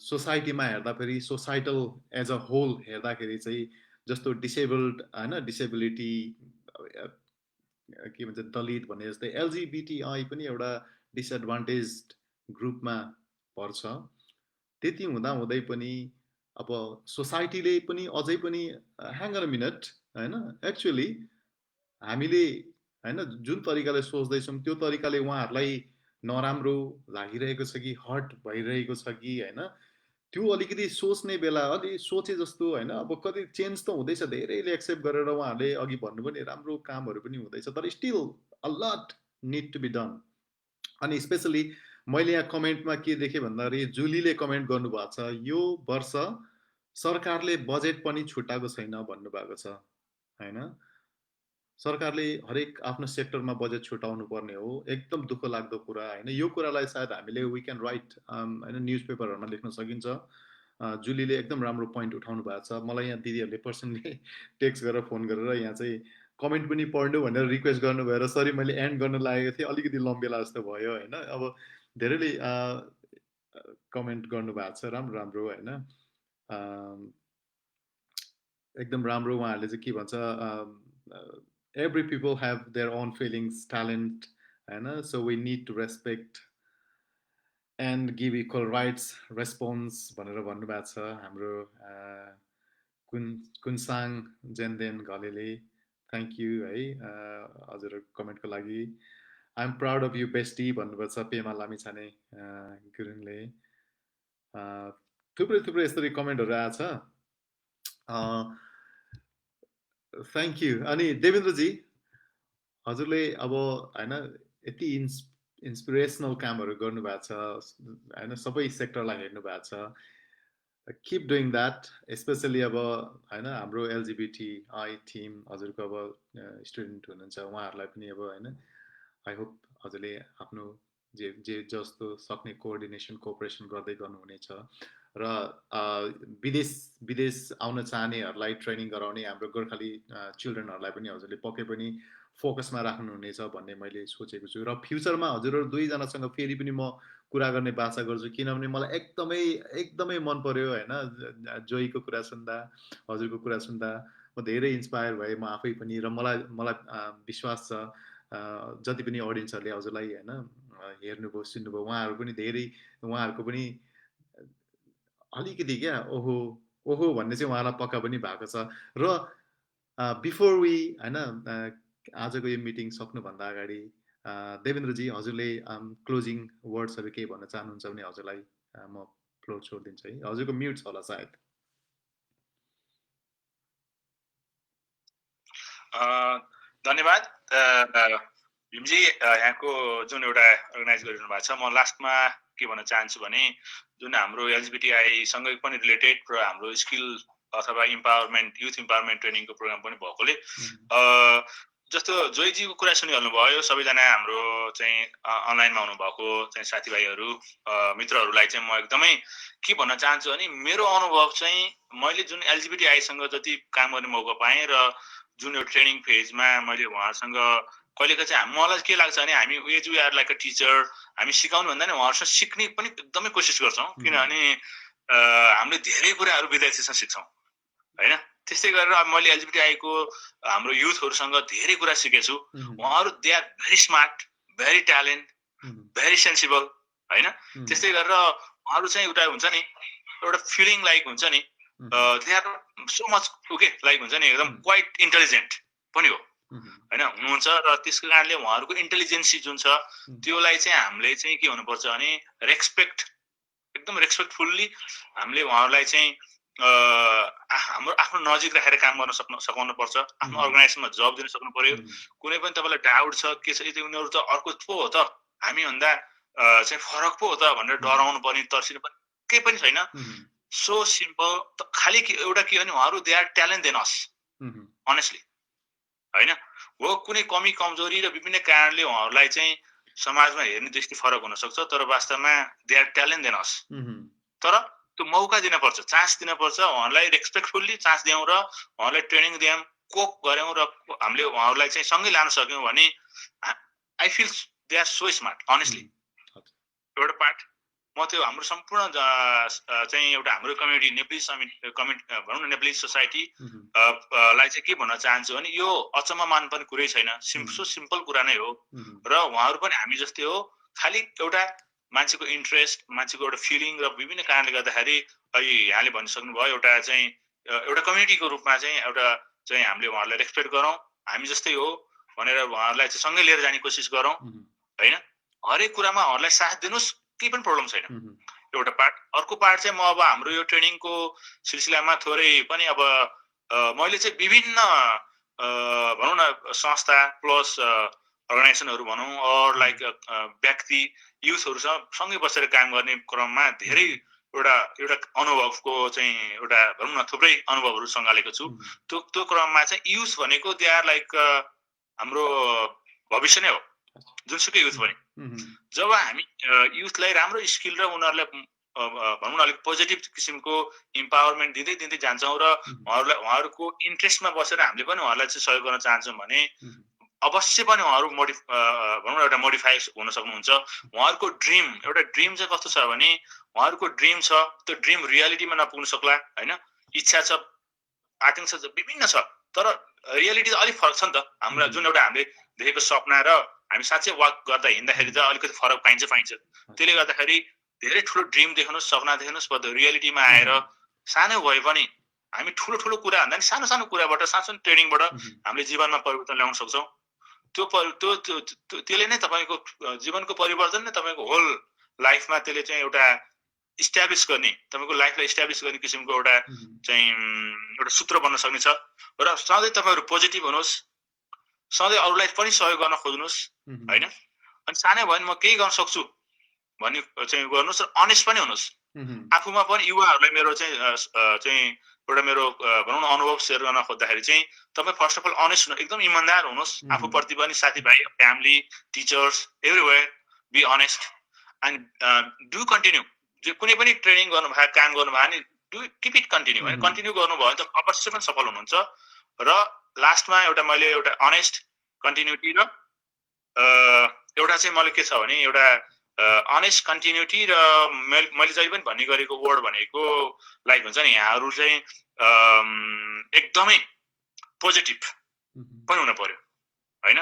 सोसाइटीमा हेर्दाखेरि सोसाइटल एज अ होल हेर्दाखेरि चाहिँ जस्तो डिसेबल्ड होइन डिसेबिलिटी के भन्छ दलित भने जस्तै एलजिबिटिआई पनि एउटा डिसएडभान्टेज ग्रुपमा पर्छ। त्यति हुँदै पनि अब सोसाइटीले पनि अझै पनि ह्याङ अन अ मिनट हैन, एक्चुअली हामीले हैन जुन तरिकाले सोच्दैछौँ त्यो तरिकाले उहाँहरूलाई नराम्रो लागिरहेको छ कि हर्ट भइरहेको छ कि हैन, त्यो अलिकति सोच्ने बेला अलि सोचे जस्तो हैन। अब कति चेन्ज त हुँदैछ, धेरैले एक्सेप्ट गरेर उहाँहरूले अघि भन्नु पनि राम्रो कामहरू पनि हुँदैछ, तर still a lot need to be done. अनि स्पेसली मैले यहाँ कमेन्टमा के देखेँ भन्दाखेरि जुलीले कमेन्ट गर्नुभएको छ, यो वर्ष सरकारले बजेट पनि छुट्याएको छैन भन्नुभएको छ हैन। सरकारले हरेक आफ्नो सेक्टरमा बजेट छुटाउनु पर्ने हो, एकदम दुःख लाग्दो कुरा हैन। यो कुरालाई सायद हामीले वी क्यान राइट हैन न्युज पेपरहरूमा लेख्न सकिन्छ। जुलीले एकदम राम्रो पोइन्ट उठाउनु भएको छ। मलाई यहाँ दिदीहरूले पर्सनली टेक्स्ट गरेर फोन गरेर यहाँ चाहिँ कमेन्ट पनि पढ्नु भनेर रिक्वेस्ट गर्नु भएर सरी मैले एन्ड गर्न लागेको थिएँ, अलिकति लम्बेला जस्तो भयो हैन। अब धेरैले कमेन्ट गर्नु भएको छ, राम्रो राम्रो हैन, एकदम राम्रो। उहाँहरूले चाहिँ के भन्छ, every people have their own feelings, talent, and so we need to respect and give equal rights response भनेर भन्नुभएको छ हाम्रो कुनसाङ जेन्देन घलेले। थ्याङ्क यू है हजुर कमेन्टको लागि। I am proud of you bestie भन्नुभएको छ पेमा लामिछाने गुरुङले। थुप्रै थुप्रै यसरी कमेन्टहरू आएको छ, थ्याङ्क यू। अनि देवेन्द्रजी हजुरले अब हैन यति इन्सपिरेसनल कामहरू गर्नुभएको छ हैन, सबै सेक्टरलाई हेर्नु भएको छ, किप डुइङ द्याट। स्पेसली अब हैन हाम्रो एलजिबिटिआई टिम हजुरको अब स्टुडेन्ट हुनुहुन्छ, उहाँहरूलाई पनि अब हैन आई होप हजुरले आफ्नो जे जस्तो सक्ने कोअर्डिनेसन कोअपरेसन गर्दै गर्नुहुनेछ र विदेश आउन चाहनेहरूलाई ट्रेनिङ गराउने हाम्रो गोर्खाली चिल्ड्रेनहरूलाई पनि हजुरले पक्कै पनि फोकसमा राख्नुहुनेछ भन्ने मैले सोचेको छु। र फ्युचरमा हजुरहरू दुईजनासँग फेरि पनि म कुरा गर्ने बाचा गर्छु, किनभने मलाई एकदमै मन पर्यो हैन जोईको कुरा सुन्दा, हजुरको कुरा सुन्दा म धेरै इन्स्पायर भएँ म आफै पनि। र मलाई विश्वास छ जति पनि अडियन्सहरूले हजुरलाई हैन हेर्नुभयो सुन्नुभयो उहाँहरू पनि धेरै, उहाँहरूको पनि अलिकति क्या ओहो भन्ने चाहिँ उहाँलाई पक्का पनि भएको छ। र बिफोर वी हैन आजको यो मिटिङ सक्नुभन्दा अगाडि देवेन्द्रजी हजुरले क्लोजिङ वर्ड्सहरू केही भन्न चाहनुहुन्छ भने हजुरलाई म फ्लोर छोडिदिन्छु है। हजुरको म्युट छ होला सायद। धन्यवाद भीमजी, यहाँको जुन एउटा अर्गनाइज गरिरहनु भएको छ, म लास्टमा के भन्न चाहन्छु भने जुन हाम्रो एलजिबिटिआई सँगै पनि रिलेटेड र हाम्रो स्किल अथवा इम्पावरमेन्ट युथ इम्पावरमेन्ट ट्रेनिङको प्रोग्राम पनि भएकोले जस्तो जोईजीको कुरा सुनिहाल्नुभयो, सबैजना हाम्रो चाहिँ अनलाइनमा हुनुभएको चाहिँ साथीभाइहरू मित्रहरूलाई चाहिँ म एकदमै के भन्न चाहन्छु भने मेरो अनुभव चाहिँ मैले जुन एलजिबिटिआईसँग जति काम गर्ने मौका पाएँ र जुन यो ट्रेनिङ फेजमा मैले उहाँहरूसँग कहिलेका चाहिँ मलाई के लाग्छ भने हामी as we are like a teacher, हामी सिकाउनु भन्दा नि उहाँहरूसँग सिक्ने पनि एकदमै कोसिस गर्छौँ, किनभने हामीले धेरै कुराहरू विद्यार्थीसँग सिक्छौँ हैन। त्यस्तै गरेर अब मैले एलजिबिटिआईको हाम्रो युथहरूसँग धेरै कुरा सिकेछु। उहाँहरू they are very smart, very talent, very sensible हैन। त्यस्तै गरेर उहाँहरू चाहिँ एउटा हुन्छ नि एउटा फिलिङ लाइक हुन्छ नि they are so much okay like हुन्छ नि एकदम क्वाइट इन्टेलिजेन्ट पनि हो हैन हुनुहुन्छ। र त्यसको कारणले उहाँहरूको इन्टेलिजेन्सी जुन छ त्योलाई चाहिँ हामीले चाहिँ के हुनुपर्छ भने रेस्पेक्ट, एकदम रेस्पेक्टफुल्ली हामीले उहाँहरूलाई चाहिँ हाम्रो आफ्नो नजिक राखेर काम गर्न सकाउनु पर्छ, आफ्नो अर्गनाइजेसनमा जब दिन सक्नु पर्यो। कुनै पनि तपाईँलाई डाउट छ के छ उनीहरू त अर्को पो हो त, हामीभन्दा चाहिँ फरक पो हो त भनेर डराउनु पर्ने तर्सिनु पर्ने केही पनि छैन। सो सिम्पल, खालि एउटा के भने उहाँहरू they are talent than us honestly हैन। हो कुनै कमी कमजोरी र विभिन्न कारणले उहाँहरूलाई चाहिँ समाजमा हेर्ने दृष्टि फरक हुन सक्छ, तर वास्तवमा they are talent than us. तर त्यो मौका दिनुपर्छ, चान्स दिनुपर्छ, उहाँहरूलाई रेस्पेक्टफुल्ली चान्स दियौँ र उहाँहरूलाई ट्रेनिङ दियौँ, कोप गऱ्यौँ र हामीले उहाँहरूलाई चाहिँ सँगै लान सक्यौँ भने I feel they are so smart honestly. एउटा पार्ट म त्यो हाम्रो सम्पूर्ण चाहिँ एउटा हाम्रो कम्युनिटी नेप्लिज भनौँ न नेप्लिज सोसाइटी लाई चाहिँ के भन्न चाहन्छु भने यो अचम्म मान्नुपर्ने कुरै छैन, सो सिम्पल कुरा नै हो। र उहाँहरू पनि हामी जस्तै हो, खालि एउटा मान्छेको इन्ट्रेस्ट, मान्छेको एउटा फिलिङ र विभिन्न कारणले गर्दाखेरि अहिले यहाँले भनिसक्नुभयो एउटा चाहिँ एउटा कम्युनिटीको रूपमा चाहिँ एउटा चाहिँ हामीले उहाँहरूलाई रेस्पेक्ट गरौँ, हामी जस्तै हो भनेर उहाँहरूलाई चाहिँ सँगै लिएर जाने कोसिस गरौँ होइन। हरेक कुरामा उहाँहरूलाई साथ दिनुहोस्, केही पनि प्रब्लम छैन। एउटा पार्ट। अर्को पार्ट चाहिँ म अब हाम्रो यो ट्रेनिङको सिलसिलामा थोरै पनि अब मैले चाहिँ विभिन्न भनौँ न संस्था प्लस अर्गनाइजेसनहरू भनौँ अर लाइक व्यक्ति युथहरूसँग सँगै बसेर काम गर्ने क्रममा धेरै एउटा अनुभवको चाहिँ एउटा भनौँ न थुप्रै अनुभवहरू सँगालेको छु। त्यो क्रममा चाहिँ युथ भनेको दे आर लाइक हाम्रो भविष्य नै हो, जुनसुकै युथ पनि। जब हामी युथलाई राम्रो स्किल र उनीहरूलाई भनौँ न अलिक पोजिटिभ किसिमको इम्पावरमेन्ट दिँदै दिँदै जान्छौँ र उहाँहरूको इन्ट्रेस्टमा बसेर हामीले पनि उहाँहरूलाई चाहिँ सहयोग गर्न चाहन्छौँ भने अवश्य पनि उहाँहरू भनौँ न एउटा मोडिफाई हुन सक्नुहुन्छ। उहाँहरूको ड्रिम चाहिँ कस्तो छ भने उहाँहरूको ड्रिम छ, त्यो ड्रिम रियालिटीमा नपुग्न सक्ला होइन, इच्छा छ, आकाङ्क्षा छ, विभिन्न छ, तर रियालिटी त अलिक फरक छ नि त। हाम्रो जुन एउटा हामीले देखेको सपना र हामी साँच्चै वाक गर्दा हिँड्दाखेरि त अलिकति फरक पाइन्छ। त्यसले गर्दाखेरि धेरै ठुलो ड्रिम देख्नुहोस्, सपना देख्नुहोस्, रियालिटीमा आएर सानो भए पनि हामी ठुलो कुरा भन्दा नि सानो सानो कुराबाट, सानो ट्रेनिङबाट हामीले जीवनमा परिवर्तन ल्याउन सक्छौँ। त्यसले नै तपाईँको जीवनको परिवर्तन नै तपाईँको होल लाइफमा त्यसले चाहिँ एउटा इस्टाब्लिस गर्ने, तपाईँको लाइफलाई इस्टाब्लिस गर्ने किसिमको एउटा चाहिँ एउटा सूत्र बन्न सक्ने छ। र सधैँ तपाईँहरू पोजिटिभ हुनुहोस्, सधैँ अरूलाई पनि सहयोग गर्न खोज्नुहोस् होइन। अनि सानै भयो भने म केही गर्न सक्छु भन्ने चाहिँ गर्नुहोस् र अनेस्ट पनि हुनुहोस्। आफूमा पनि युवाहरूलाई मेरो चाहिँ एउटा मेरो भनौँ न अनुभव सेयर गर्न खोज्दाखेरि चाहिँ तपाईँ फर्स्ट अफ अल अनेस्ट हुनु, एकदम इमान्दार हुनुहोस् आफूप्रति पनि, साथीभाइ, family, teachers, everywhere be honest and do continue. कुनै पनि ट्रेनिङ गर्नुभयो, काम गर्नुभयो भने डु किप इट कन्टिन्यू होइन। कन्टिन्यू गर्नुभयो भने त अवश्य पनि सफल हुनुहुन्छ। र लास्टमा मैले एउटा अनेस्ट, कन्टिन्युटी र एउटा चाहिँ मैले के छ भने एउटा अनेस्ट, कन्टिन्युटी र मैले जहिले पनि भन्ने गरेको वर्ड भनेको लाइक हुन्छ नि, यहाँहरू चाहिँ एकदमै पोजिटिभ पनि हुनु पर्यो होइन।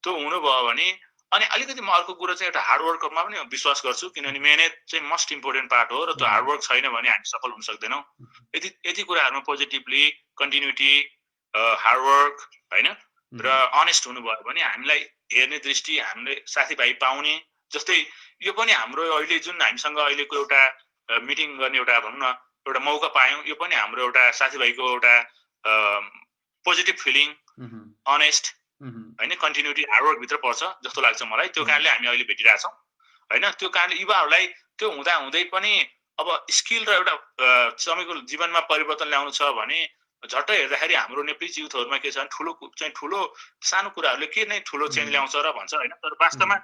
त्यो हुनुभयो भने अनि अलिकति म अर्को कुरा चाहिँ एउटा हार्डवर्कमा पनि विश्वास गर्छु, किनभने मेहनत चाहिँ मोस्ट इम्पोर्टेन्ट पार्ट हो र त्यो हार्डवर्क छैन भने हामी सफल हुन सक्दैनौँ। यति कुराहरूमा पोजिटिभली, कन्टिन्युटी, हार्डवर्क होइन र अनेस्ट हुनुभयो भने हामीलाई हेर्ने दृष्टि, हामीले साथीभाइ पाउने, जस्तै यो पनि हाम्रो अहिले जुन हामीसँग अहिलेको एउटा मिटिङ गर्ने एउटा भनौँ न एउटा मौका पायौँ, यो पनि हाम्रो एउटा साथीभाइको एउटा पोजिटिभ फिलिङ, अनेस्ट होइन, कन्टिन्युटी, हार्डवर्कभित्र पर्छ जस्तो लाग्छ मलाई। त्यो कारणले हामी अहिले भेटिरहेछौँ होइन। त्यो कारणले युवाहरूलाई त्यो हुँदै पनि अब स्किल र एउटा तपाईँको जीवनमा परिवर्तन ल्याउनु छ भने झट्ट हेर्दाखेरि हाम्रो नेप्लिज युथहरूमा के छ भने ठुलो सानो कुराहरूले के नै ठुलो चेन्ज ल्याउँछ र भन्छ होइन। तर वास्तवमा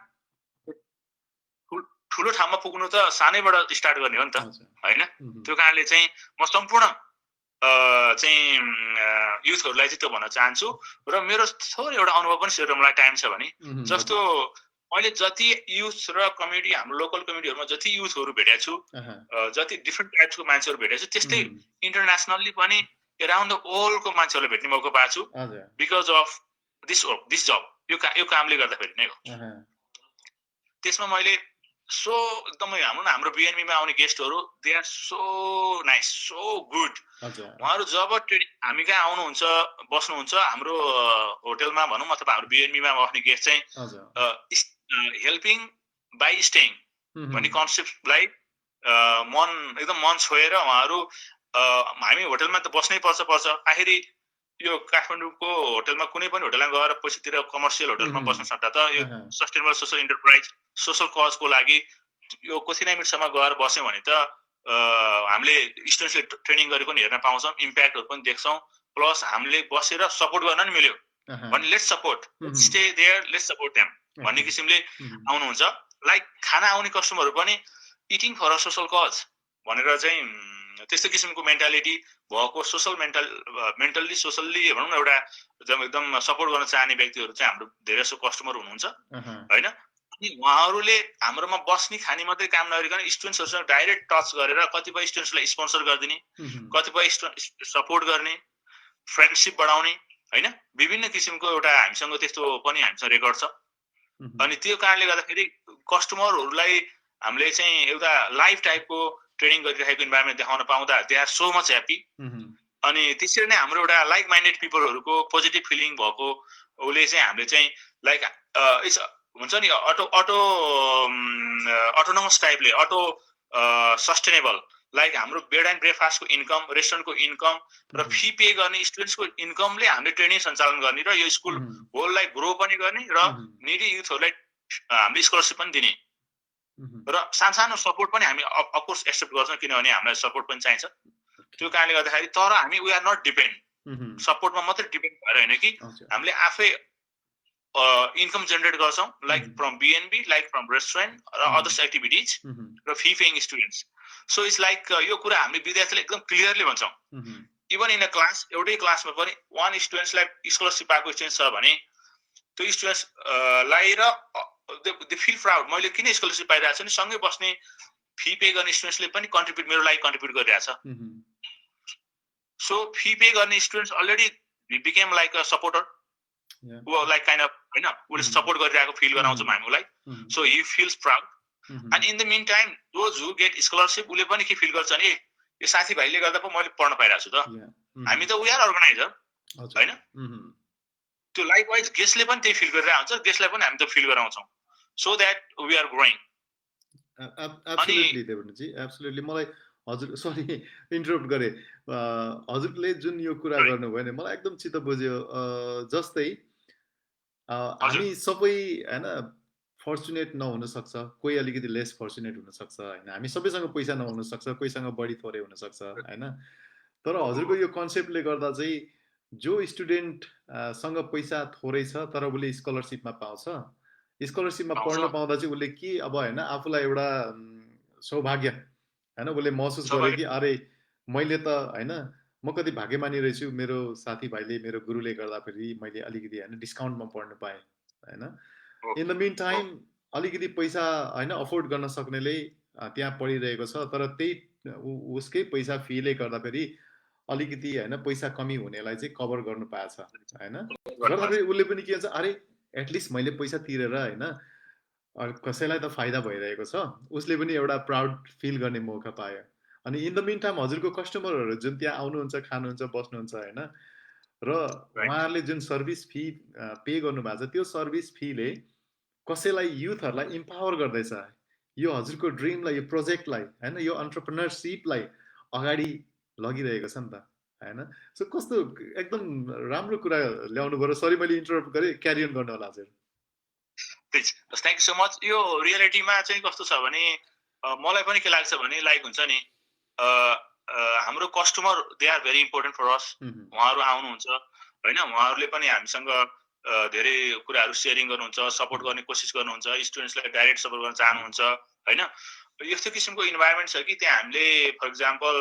ठुलो ठाउँमा पुग्नु त सानैबाट स्टार्ट गर्ने हो नि त होइन। त्यो कारणले चाहिँ म सम्पूर्ण चाहिँ युथहरूलाई चाहिँ त्यो भन्न चाहन्छु। र मेरो थोरै एउटा अनुभव पनि सेयर गर्न मलाई टाइम छ भने, जस्तो मैले जति युथ र कम्युनिटी, हाम्रो लोकल कम्युनिटीहरूमा जति युथहरू भेटेको छु, जति डिफ्रेन्ट टाइप्सको मान्छेहरू भेटेको छु, त्यस्तै इन्टरनेसनल्ली पनि एराउन्ड द वर्ल्डको मान्छेहरूलाई भेट्ने मौका पाएको छु बिकज अफ दिस जब। यो कामले गर्दाखेरि नै हो। त्यसमा मैले एकदमै हाम्रो बिएनबीमा आउने गेस्टहरू they are so nice, so good. उहाँहरू जब हामी कहाँ आउनुहुन्छ, बस्नुहुन्छ, हाम्रो होटलमा भनौँ अथवा हाम्रो बिएनबीमा बस्ने गेस्ट चाहिँ हेल्पिङ बाई स्टेइङ भन्ने कन्सेप्टलाई एकदम मन छोएर उहाँहरू हामी होटलमा त बस्नै पर्छ। आखिरी यो काठमाडौँको होटलमा कुनै पनि होटलमा गएर पछितिर कमर्सियल होटलमा बस्न सक्दा त यो सस्टेनेबल सोसल इन्टरप्राइज, सोसल कजको लागि यो कोसिनामिटसम्म गएर बस्यौँ भने त हामीले स्टुडेन्ट्सले ट्रेनिङ गरेको पनि हेर्न पाउँछौँ, इम्प्याक्टहरू पनि देख्छौँ, प्लस हामीले बसेर सपोर्ट गर्न पनि मिल्यो भने let's support, stay there, let's support them भन्ने किसिमले आउनुहुन्छ। लाइक खाना आउने कस्टमरहरू पनि eating for a social cause भनेर चाहिँ त्यस्तो किसिमको मेन्टालिटी भएको मेन्टल्ली सोसल्ली भनौँ न एउटा एकदम सपोर्ट गर्न चाहने व्यक्तिहरू चाहिँ हाम्रो धेरै जसो कस्टमर हुनुहुन्छ होइन। अनि उहाँहरूले हाम्रोमा बस्ने खाने मात्रै काम नगरिकन स्टुडेन्ट्सहरूसँग डाइरेक्ट टच गरेर कतिपय स्टुडेन्ट्सलाई स्पोन्सर गरिदिने, कतिपय सपोर्ट गर्ने, फ्रेन्डसिप बढाउने हैन, विभिन्न किसिमको एउटा हामीसँग त्यस्तो पनि हामीसँग रेकर्ड छ। अनि त्यो कारणले गर्दाखेरि कस्टमरहरूलाई हामीले चाहिँ एउटा लाइभ टाइपको ट्रेनिङ गरिरहेको इन्भाइरोमेन्ट देखाउन पाउँदा they are so much happy. अनि त्यसरी नै हाम्रो एउटा लाइक माइन्डेड पिपलहरूको पोजिटिभ फिलिङ भएको उसले चाहिँ हामीले चाहिँ लाइक इट्स हुन्छ नि अटोनोमस टाइपले सस्टेनेबल, लाइक हाम्रो बेड एन्ड ब्रेकफास्टको इन्कम, रेस्टुरेन्टको इन्कम र फी पे गर्ने स्टुडेन्ट्सको इन्कमले हामीले ट्रेनिङ सञ्चालन गर्ने र यो स्कुल होललाई ग्रो पनि गर्ने र निडी युथहरूलाई हामीले स्कलरसिप पनि दिने र सानो सपोर्ट पनि हामी अफकोर्स एक्सेप्ट गर्छौँ, किनभने हामीलाई सपोर्ट पनि चाहिन्छ। त्यो कारणले गर्दाखेरि तर हामी वी आर नट डिपेन्ड, सपोर्टमा मात्रै डिपेन्ड भएर होइन कि हामीले आफै इन्कम जेनेरेट गर्छौँ, like from BnB, like from restaurant र अदर्स एक्टिभिटिज र fee paying students. So it's like यो कुरा हामीले विद्यार्थीलाई एकदम क्लियरली भन्छौँ। इभन इन अ क्लास, एउटै क्लासमा पनि वान स्टुडेन्ट्सलाई स्कलरसिप पाएको स्टुडेन्ट छ भने त्यो स्टुडेन्ट्सलाई र दे फिल प्राउड, मैले किन स्कलरसिप पाइरहेको छु नि, सँगै बस्ने फी पे गर्ने स्टुडेन्ट्सले पनि कन्ट्रिब्युट, मेरो लागि कन्ट्रिब्युट गरिरहेछ। सो फी पे गर्ने students already became like a supporter, like kind of होइन, उसले सपोर्ट गरिरहेको फिल गराउँछौँ हामी उसलाई। So he feels proud. And in the mean time those who get scholarship उसले पनि के फिल गर्छ भने यो साथीभाइले गर्दा पो मैले पढ्न पाइरहेको छु त, हामी त वी आर अर्गनाइजर होइन। त्यो लाइकवाइज गेस्टले पनि त्यही फिल गरिरहेको हुन्छ, गेस्टलाई पनि हामी त फिल गराउँछौँ, so that we are growing. Absolutely Devanji, absolutely. मलाई हजुर सरी इन्टरप्ट गरेँ, हजुरले जुन यो कुरा गर्नुभयो नि मलाई एकदम चित्त बुझ्यो। जस्तै हामी सबै होइन फर्चुनेट नहुन सक्छ, कोही अलिकति लेस फर्चुनेट हुनसक्छ होइन, हामी सबैसँग पैसा नहुन सक्छ, कोहीसँग बढी थोरै हुनसक्छ होइन। तर हजुरको यो कन्सेप्टले गर्दा चाहिँ जो स्टुडेन्ट सँग पैसा थोरै छ तर उसले स्कलरसिपमा पाउँछ, स्कलरसिपमा पढ्न पाउँदा चाहिँ उसले के अब होइन आफूलाई एउटा सौभाग्य होइन, उसले महसुस गर्यो कि अरे मैले त होइन म कति भाग्यमानी रहेछु, मेरो साथीभाइले मेरो गुरुले गर्दाखेरि मैले अलिकति होइन डिस्काउन्टमा पढ्न पाएँ होइन। इन द मिन टाइम अलिकति पैसा होइन अफोर्ड गर्न सक्नेले त्यहाँ पढिरहेको छ, तर त्यही उसकै पैसा फीले गर्दाखेरि अलिकति होइन पैसा कमी हुनेलाई चाहिँ कभर गर्नु पाएछ होइन। गर्दाखेरि उसले पनि के भन्छ, अरे एटलिस्ट मैले पैसा तिरेर होइन कसैलाई त फाइदा भइरहेको छ, उसले पनि एउटा प्राउड फिल गर्ने मौका पायो। अनि इन द मिन टाइम हजुरको कस्टमरहरू जुन त्यहाँ आउनुहुन्छ, खानुहुन्छ, बस्नुहुन्छ होइन, र उहाँहरूले जुन सर्भिस फी पे गर्नुभएको छ त्यो सर्भिस फीले कसैलाई युथहरूलाई इम्पावर गर्दैछ, यो हजुरको ड्रिमलाई, यो प्रोजेक्टलाई होइन, यो एन्टरप्रेन्योरसिपलाई अगाडि लगिरहेको छ नि त होइन। सो कस्तो एकदम राम्रो कुरा ल्याउनु पर्यो। सरी मैले इन्टरप्ट गरेँ, क्यारी अन गर्नु होला हजुर। Thank you so much. यो रियालिटीमा चाहिँ कस्तो छ भने मलाई पनि के लाग्छ भने लाइक हुन्छ नि हाम्रो customer they are very important for us. उहाँहरू आउनुहुन्छ होइन, उहाँहरूले पनि हामीसँग धेरै कुराहरू सेयरिङ गर्नुहुन्छ, सपोर्ट गर्ने कोसिस गर्नुहुन्छ, स्टुडेन्ट्सलाई डाइरेक्ट सपोर्ट गर्न चाहनुहुन्छ होइन। यस्तो किसिमको इन्भाइरोमेन्ट छ कि त्यहाँ हामीले फर इक्जाम्पल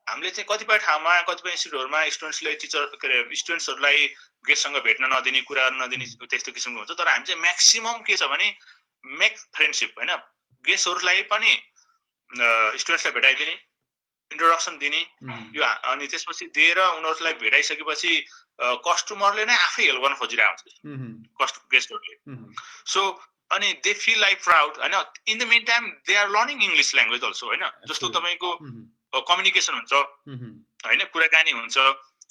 हामीले चाहिँ कतिपय ठाउँमा कतिपय इन्स्टिट्युटहरूमा स्टुडेन्ट्सले टिचर के अरे स्टुडेन्ट्सहरूलाई गेस्टसँग भेट्न नदिने, कुरा नदिने त्यस्तो किसिमको हुन्छ। तर हामी चाहिँ म्याक्सिमम के छ भने मेक फ्रेन्डसिप होइन, गेस्टहरूलाई पनि स्टुडेन्ट्सलाई भेटाइदिने, इन्ट्रोडक्सन दिने यो, अनि त्यसपछि दिएर उनीहरूलाई भेटाइसकेपछि कस्टमरले नै आफै हेल्प गर्न खोजिरहेको हुन्छ गेस्टहरूले। सो अनि दे फिल लाइक प्राउड होइन। In the mean time they are learning English language also होइन। जस्तो तपाईँको कम्युनिकेसन हुन्छ होइन, कुराकानी हुन्छ,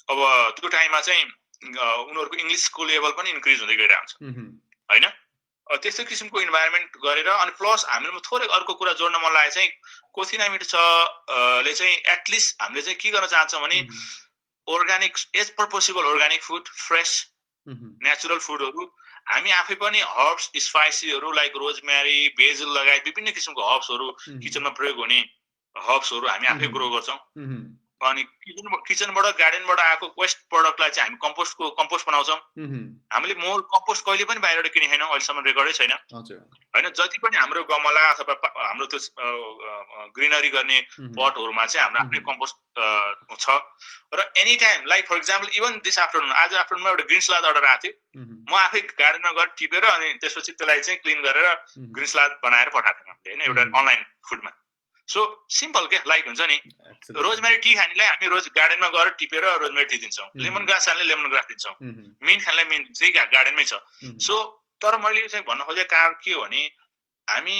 अब त्यो टाइममा चाहिँ उनीहरूको इङ्ग्लिसको लेभल पनि इन्क्रिज हुँदै गइरहेको हुन्छ होइन। त्यस्तो किसिमको इन्भाइरोमेन्ट गरेर अनि प्लस हामीलाई थोरै अर्को कुरा जोड्न मन लागेको चाहिँ कोथिनामिट छ ले चाहिँ एटलिस्ट हामीले चाहिँ के गर्न चाहन्छौँ भने organic as far possible organic food, fresh natural फुडहरू हामी आफै पनि हर्ब्स स्पाइसीहरू लाइक रोजमेरी, बेजिल लगायत विभिन्न किसिमको हर्ब्सहरू किचनमा प्रयोग हुने हर्ब्सहरू हामी आफै ग्रो गर्छौँ अनि किचनबाट गार्डनबाट आएको वेस्ट प्रडक्टलाई चाहिँ हामी कम्पोस्ट बनाउँछौँ। हामीले मल कम्पोस्ट कहिले पनि बाहिरबाट किने छैनौँ, अहिलेसम्म रेकर्डै छैन होइन। जति पनि हाम्रो गमला अथवा हाम्रो त्यो ग्रिनरी गर्ने पटहरूमा चाहिँ हाम्रो आफ्नै कम्पोस्ट छ। र any time like for example even this afternoon, आज आफ्टरनुनमा एउटा ग्रिन सलाद अर्डर आएको थियो, म आफै गार्डनमा गएर टिपेर अनि त्यसपछि त्यसलाई चाहिँ क्लिन गरेर ग्रिन सलाद बनाएर पठाएको थिएँ हामीले होइन, एउटा अनलाइन फुडमा। सो सिम्पल के लाइक हुन्छ नि, रोजमेरी टी खानेलाई हामी रोज गार्डनमा गएर टिपेर रोजमेरी टी दिन्छौँ, लेमन ग्रास खानेलाई लेमन ग्रास दिन्छौँ, मिन्ट खानेलाई मिन्ट चाहिँ गार्डनमै छ। सो तर मैले चाहिँ भन्न खोजेको कारण के हो भने हामी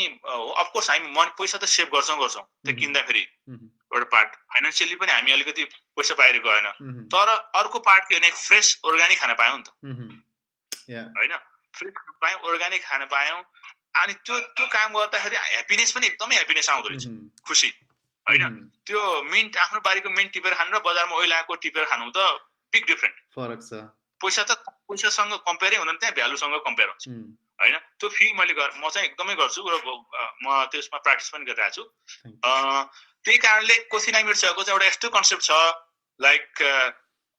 अफकोर्स हामी पैसा त सेभ गर्छौँ त्यो किन्दाखेरि एउटा पार्ट, फाइनेन्सियली पनि हामी अलिकति पैसा बाहिर गएन, तर अर्को पार्ट के भने फ्रेस अर्ग्यानिक खान पायौँ नि त होइन, फ्रेस पायौँ अर्ग्यानिक खान पायौँ। अनि त्यो काम गर्दाखेरि ह्याप्पिनेस पनि एकदमै ह्याप्पिनेस आउँदो रहेछ, खुसी होइन। त्यो मिन्ट आफ्नो बारीको मिन्ट टिपेर खानु र बजारमा ओइल आएको टिपेर खानु त बिग डिफरेन्ट फरक छ। पैसासँग कम्पेयरै हुँदैन, त्यहाँ भ्यालुसँग कम्पेयर हुन्छ होइन। त्यो फिल म चाहिँ एकदमै गर्छु र म त्यसमा प्र्याक्टिस पनि गरिरहेको छु। त्यही कारणले कोसिनामिर्सको चाहिँ एउटा यस्तो कन्सेप्ट छ like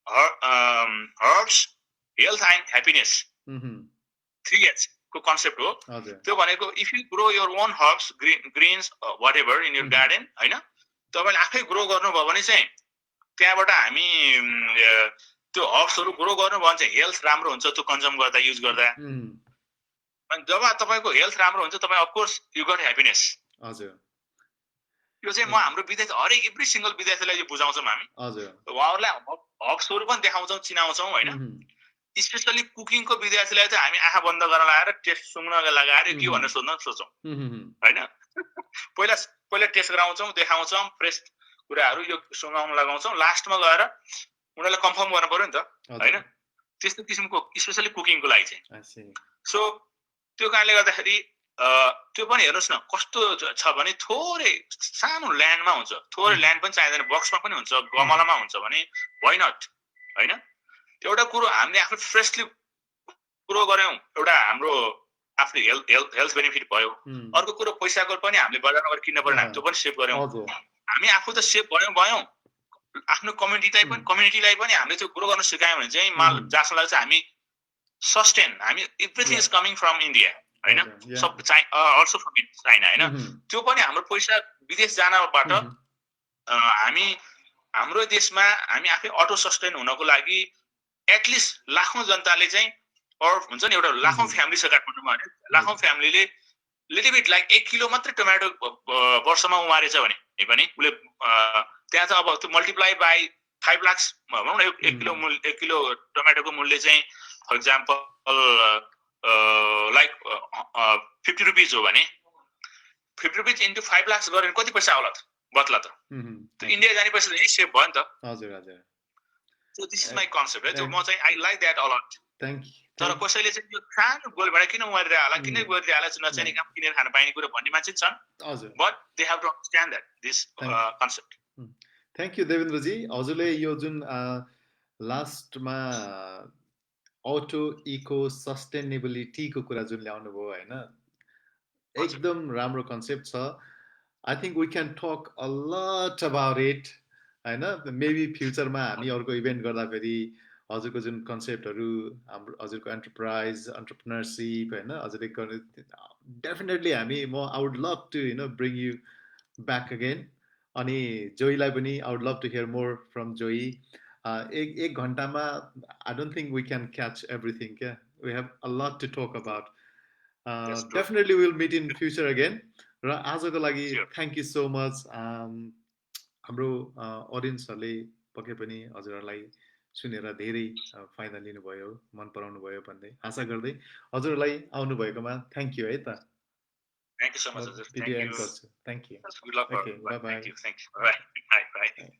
herbs, health and happiness, 3H को कन्सेप्ट हो त्यो भनेको। If you grow your own herbs, greens whatever in your garden होइन, तपाईँले आफै ग्रो गर्नुभयो भने चाहिँ त्यहाँबाट हामी त्यो हर्ब्सहरू ग्रो गर्नुभयो भने चाहिँ हेल्थ राम्रो हुन्छ त्यो कन्ज्युम गर्दा, युज गर्दा। अनि जब तपाईँको हेल्थ राम्रो हुन्छ तपाईँ अफकोर्स यु गट ह्याप्पिनेस। यो चाहिँ म हाम्रो विद्यार्थी हरेक एभ्री सिङ्गल विद्यार्थीलाई यो बुझाउँछौँ हामी, उहाँहरूलाई हर्ब्सहरू पनि देखाउँछौँ, चिनाउँछौँ होइन। स्पेसली कुकिङको विद्यार्थीलाई चाहिँ हामी आँखा बन्द गरेर लगाएर टेस्ट सुँग्न लगाएर के भनेर सोच्छौँ होइन। पहिला टेस्ट गराउँछौँ, देखाउँछौँ फ्रेस कुराहरू, यो सुँगाउन लगाउँछौँ, लास्टमा गएर उनीहरूलाई कन्फर्म गर्नु पर्यो नि त होइन। त्यस्तो किसिमको स्पेसली कुकिङको लागि चाहिँ। सो त्यो कारणले गर्दाखेरि त्यो पनि हेर्नुहोस् न कस्तो छ भने थोरै सानो ल्यान्डमा हुन्छ, थोरै ल्यान्ड पनि चाहिँदैन, बक्समा पनि हुन्छ, गमलामा हुन्छ भने वाइ नट होइन। एउटा कुरो हामीले आफ्नो फ्रेसली ग्रो गऱ्यौँ, एउटा हाम्रो आफ्नो हेल्थ बेनिफिट भयो। अर्को कुरो पैसाको पनि हामीले बजारमा गएर किन्न परेन, त्यो पनि सेभ गऱ्यौँ हामी। आफू त सेभ भयौँ, आफ्नो कम्युनिटीलाई पनि हामीले त्यो ग्रो गर्न सिकायौँ भने चाहिँ माल जहाँसम्म चाहिँ हामी सस्टेन, हामी everything is coming from India होइन, सब अल्सो फ्रम चाइना होइन। त्यो पनि हाम्रो पैसा विदेश जानबाट हामी हाम्रो देशमा हामी आफै अटो सस्टेन हुनको लागि एटलिस्ट लाखौँ जनताले चाहिँ हुन्छ नि, एउटा लाखौँ फ्यामिली छ काठमाडौँमा भने, लाखौँ फ्यामिलीले लिटल बिट लाइक 1 किलो मात्रै टोमेटो वर्षमा उमारेछ भने पनि उसले त्यहाँ त अब त्यो मल्टिप्लाई बाई 5 लाख भनौँ न, 1 किलो टोमेटोको मूल्य चाहिँ फर इक्जाम्पल लाइक 50 रुपिज हो भने 50 रुपिज इन्टु 5 लाख गऱ्यो भने कति पैसा आउला त, बत्ला त। त्यो इन्डिया जाने पैसा चाहिँ सेभ भयो नि त। So this is my concept है। म चाहिँ I like that a lot। तर कसैले चाहिँ यो सानो गोलबाट किन उमारेर होला, किन गरिदिएर होला, नचाहिने काम किनेर खान पाइने कुरा भन्ने मान्छे छन्, but they have to understand that this concept। Thank you Devendraji. हजुरले यो जुन लास्टमा अटो इको सस्टेनेबिलिटीको कुरा जुन ल्याउनु भयो होइन, एकदम राम्रो कन्सेप्ट छ। I think we can talk a lot about it होइन। मेबी फ्युचरमा हामी अर्को इभेन्ट गर्दाखेरि हजुरको जुन कन्सेप्टहरू, हाम्रो हजुरको एन्टरप्रेन्योरसिप होइन, हजुरले गर्ने डेफिनेटली म I would love to bring you back again. अनि जोईलाई पनि I would love to hear more from Joy. एक घन्टामा I don't think we can catch everything क्या, we have a lot to talk about. Definitely will meet in future again. र आजको लागि thank you so much. हाम्रो अडियन्सहरूले पक्कै पनि हजुरहरूलाई सुनेर धेरै फाइदा लिनुभयो, मन पराउनु भयो भन्दै आशा गर्दै हजुरहरूलाई आउनुभएकोमा थ्याङ्क यू है त। Thank you so much. Video and गर्छु। Thank you. Good luck. Okay, bye-bye. Thank you. Bye.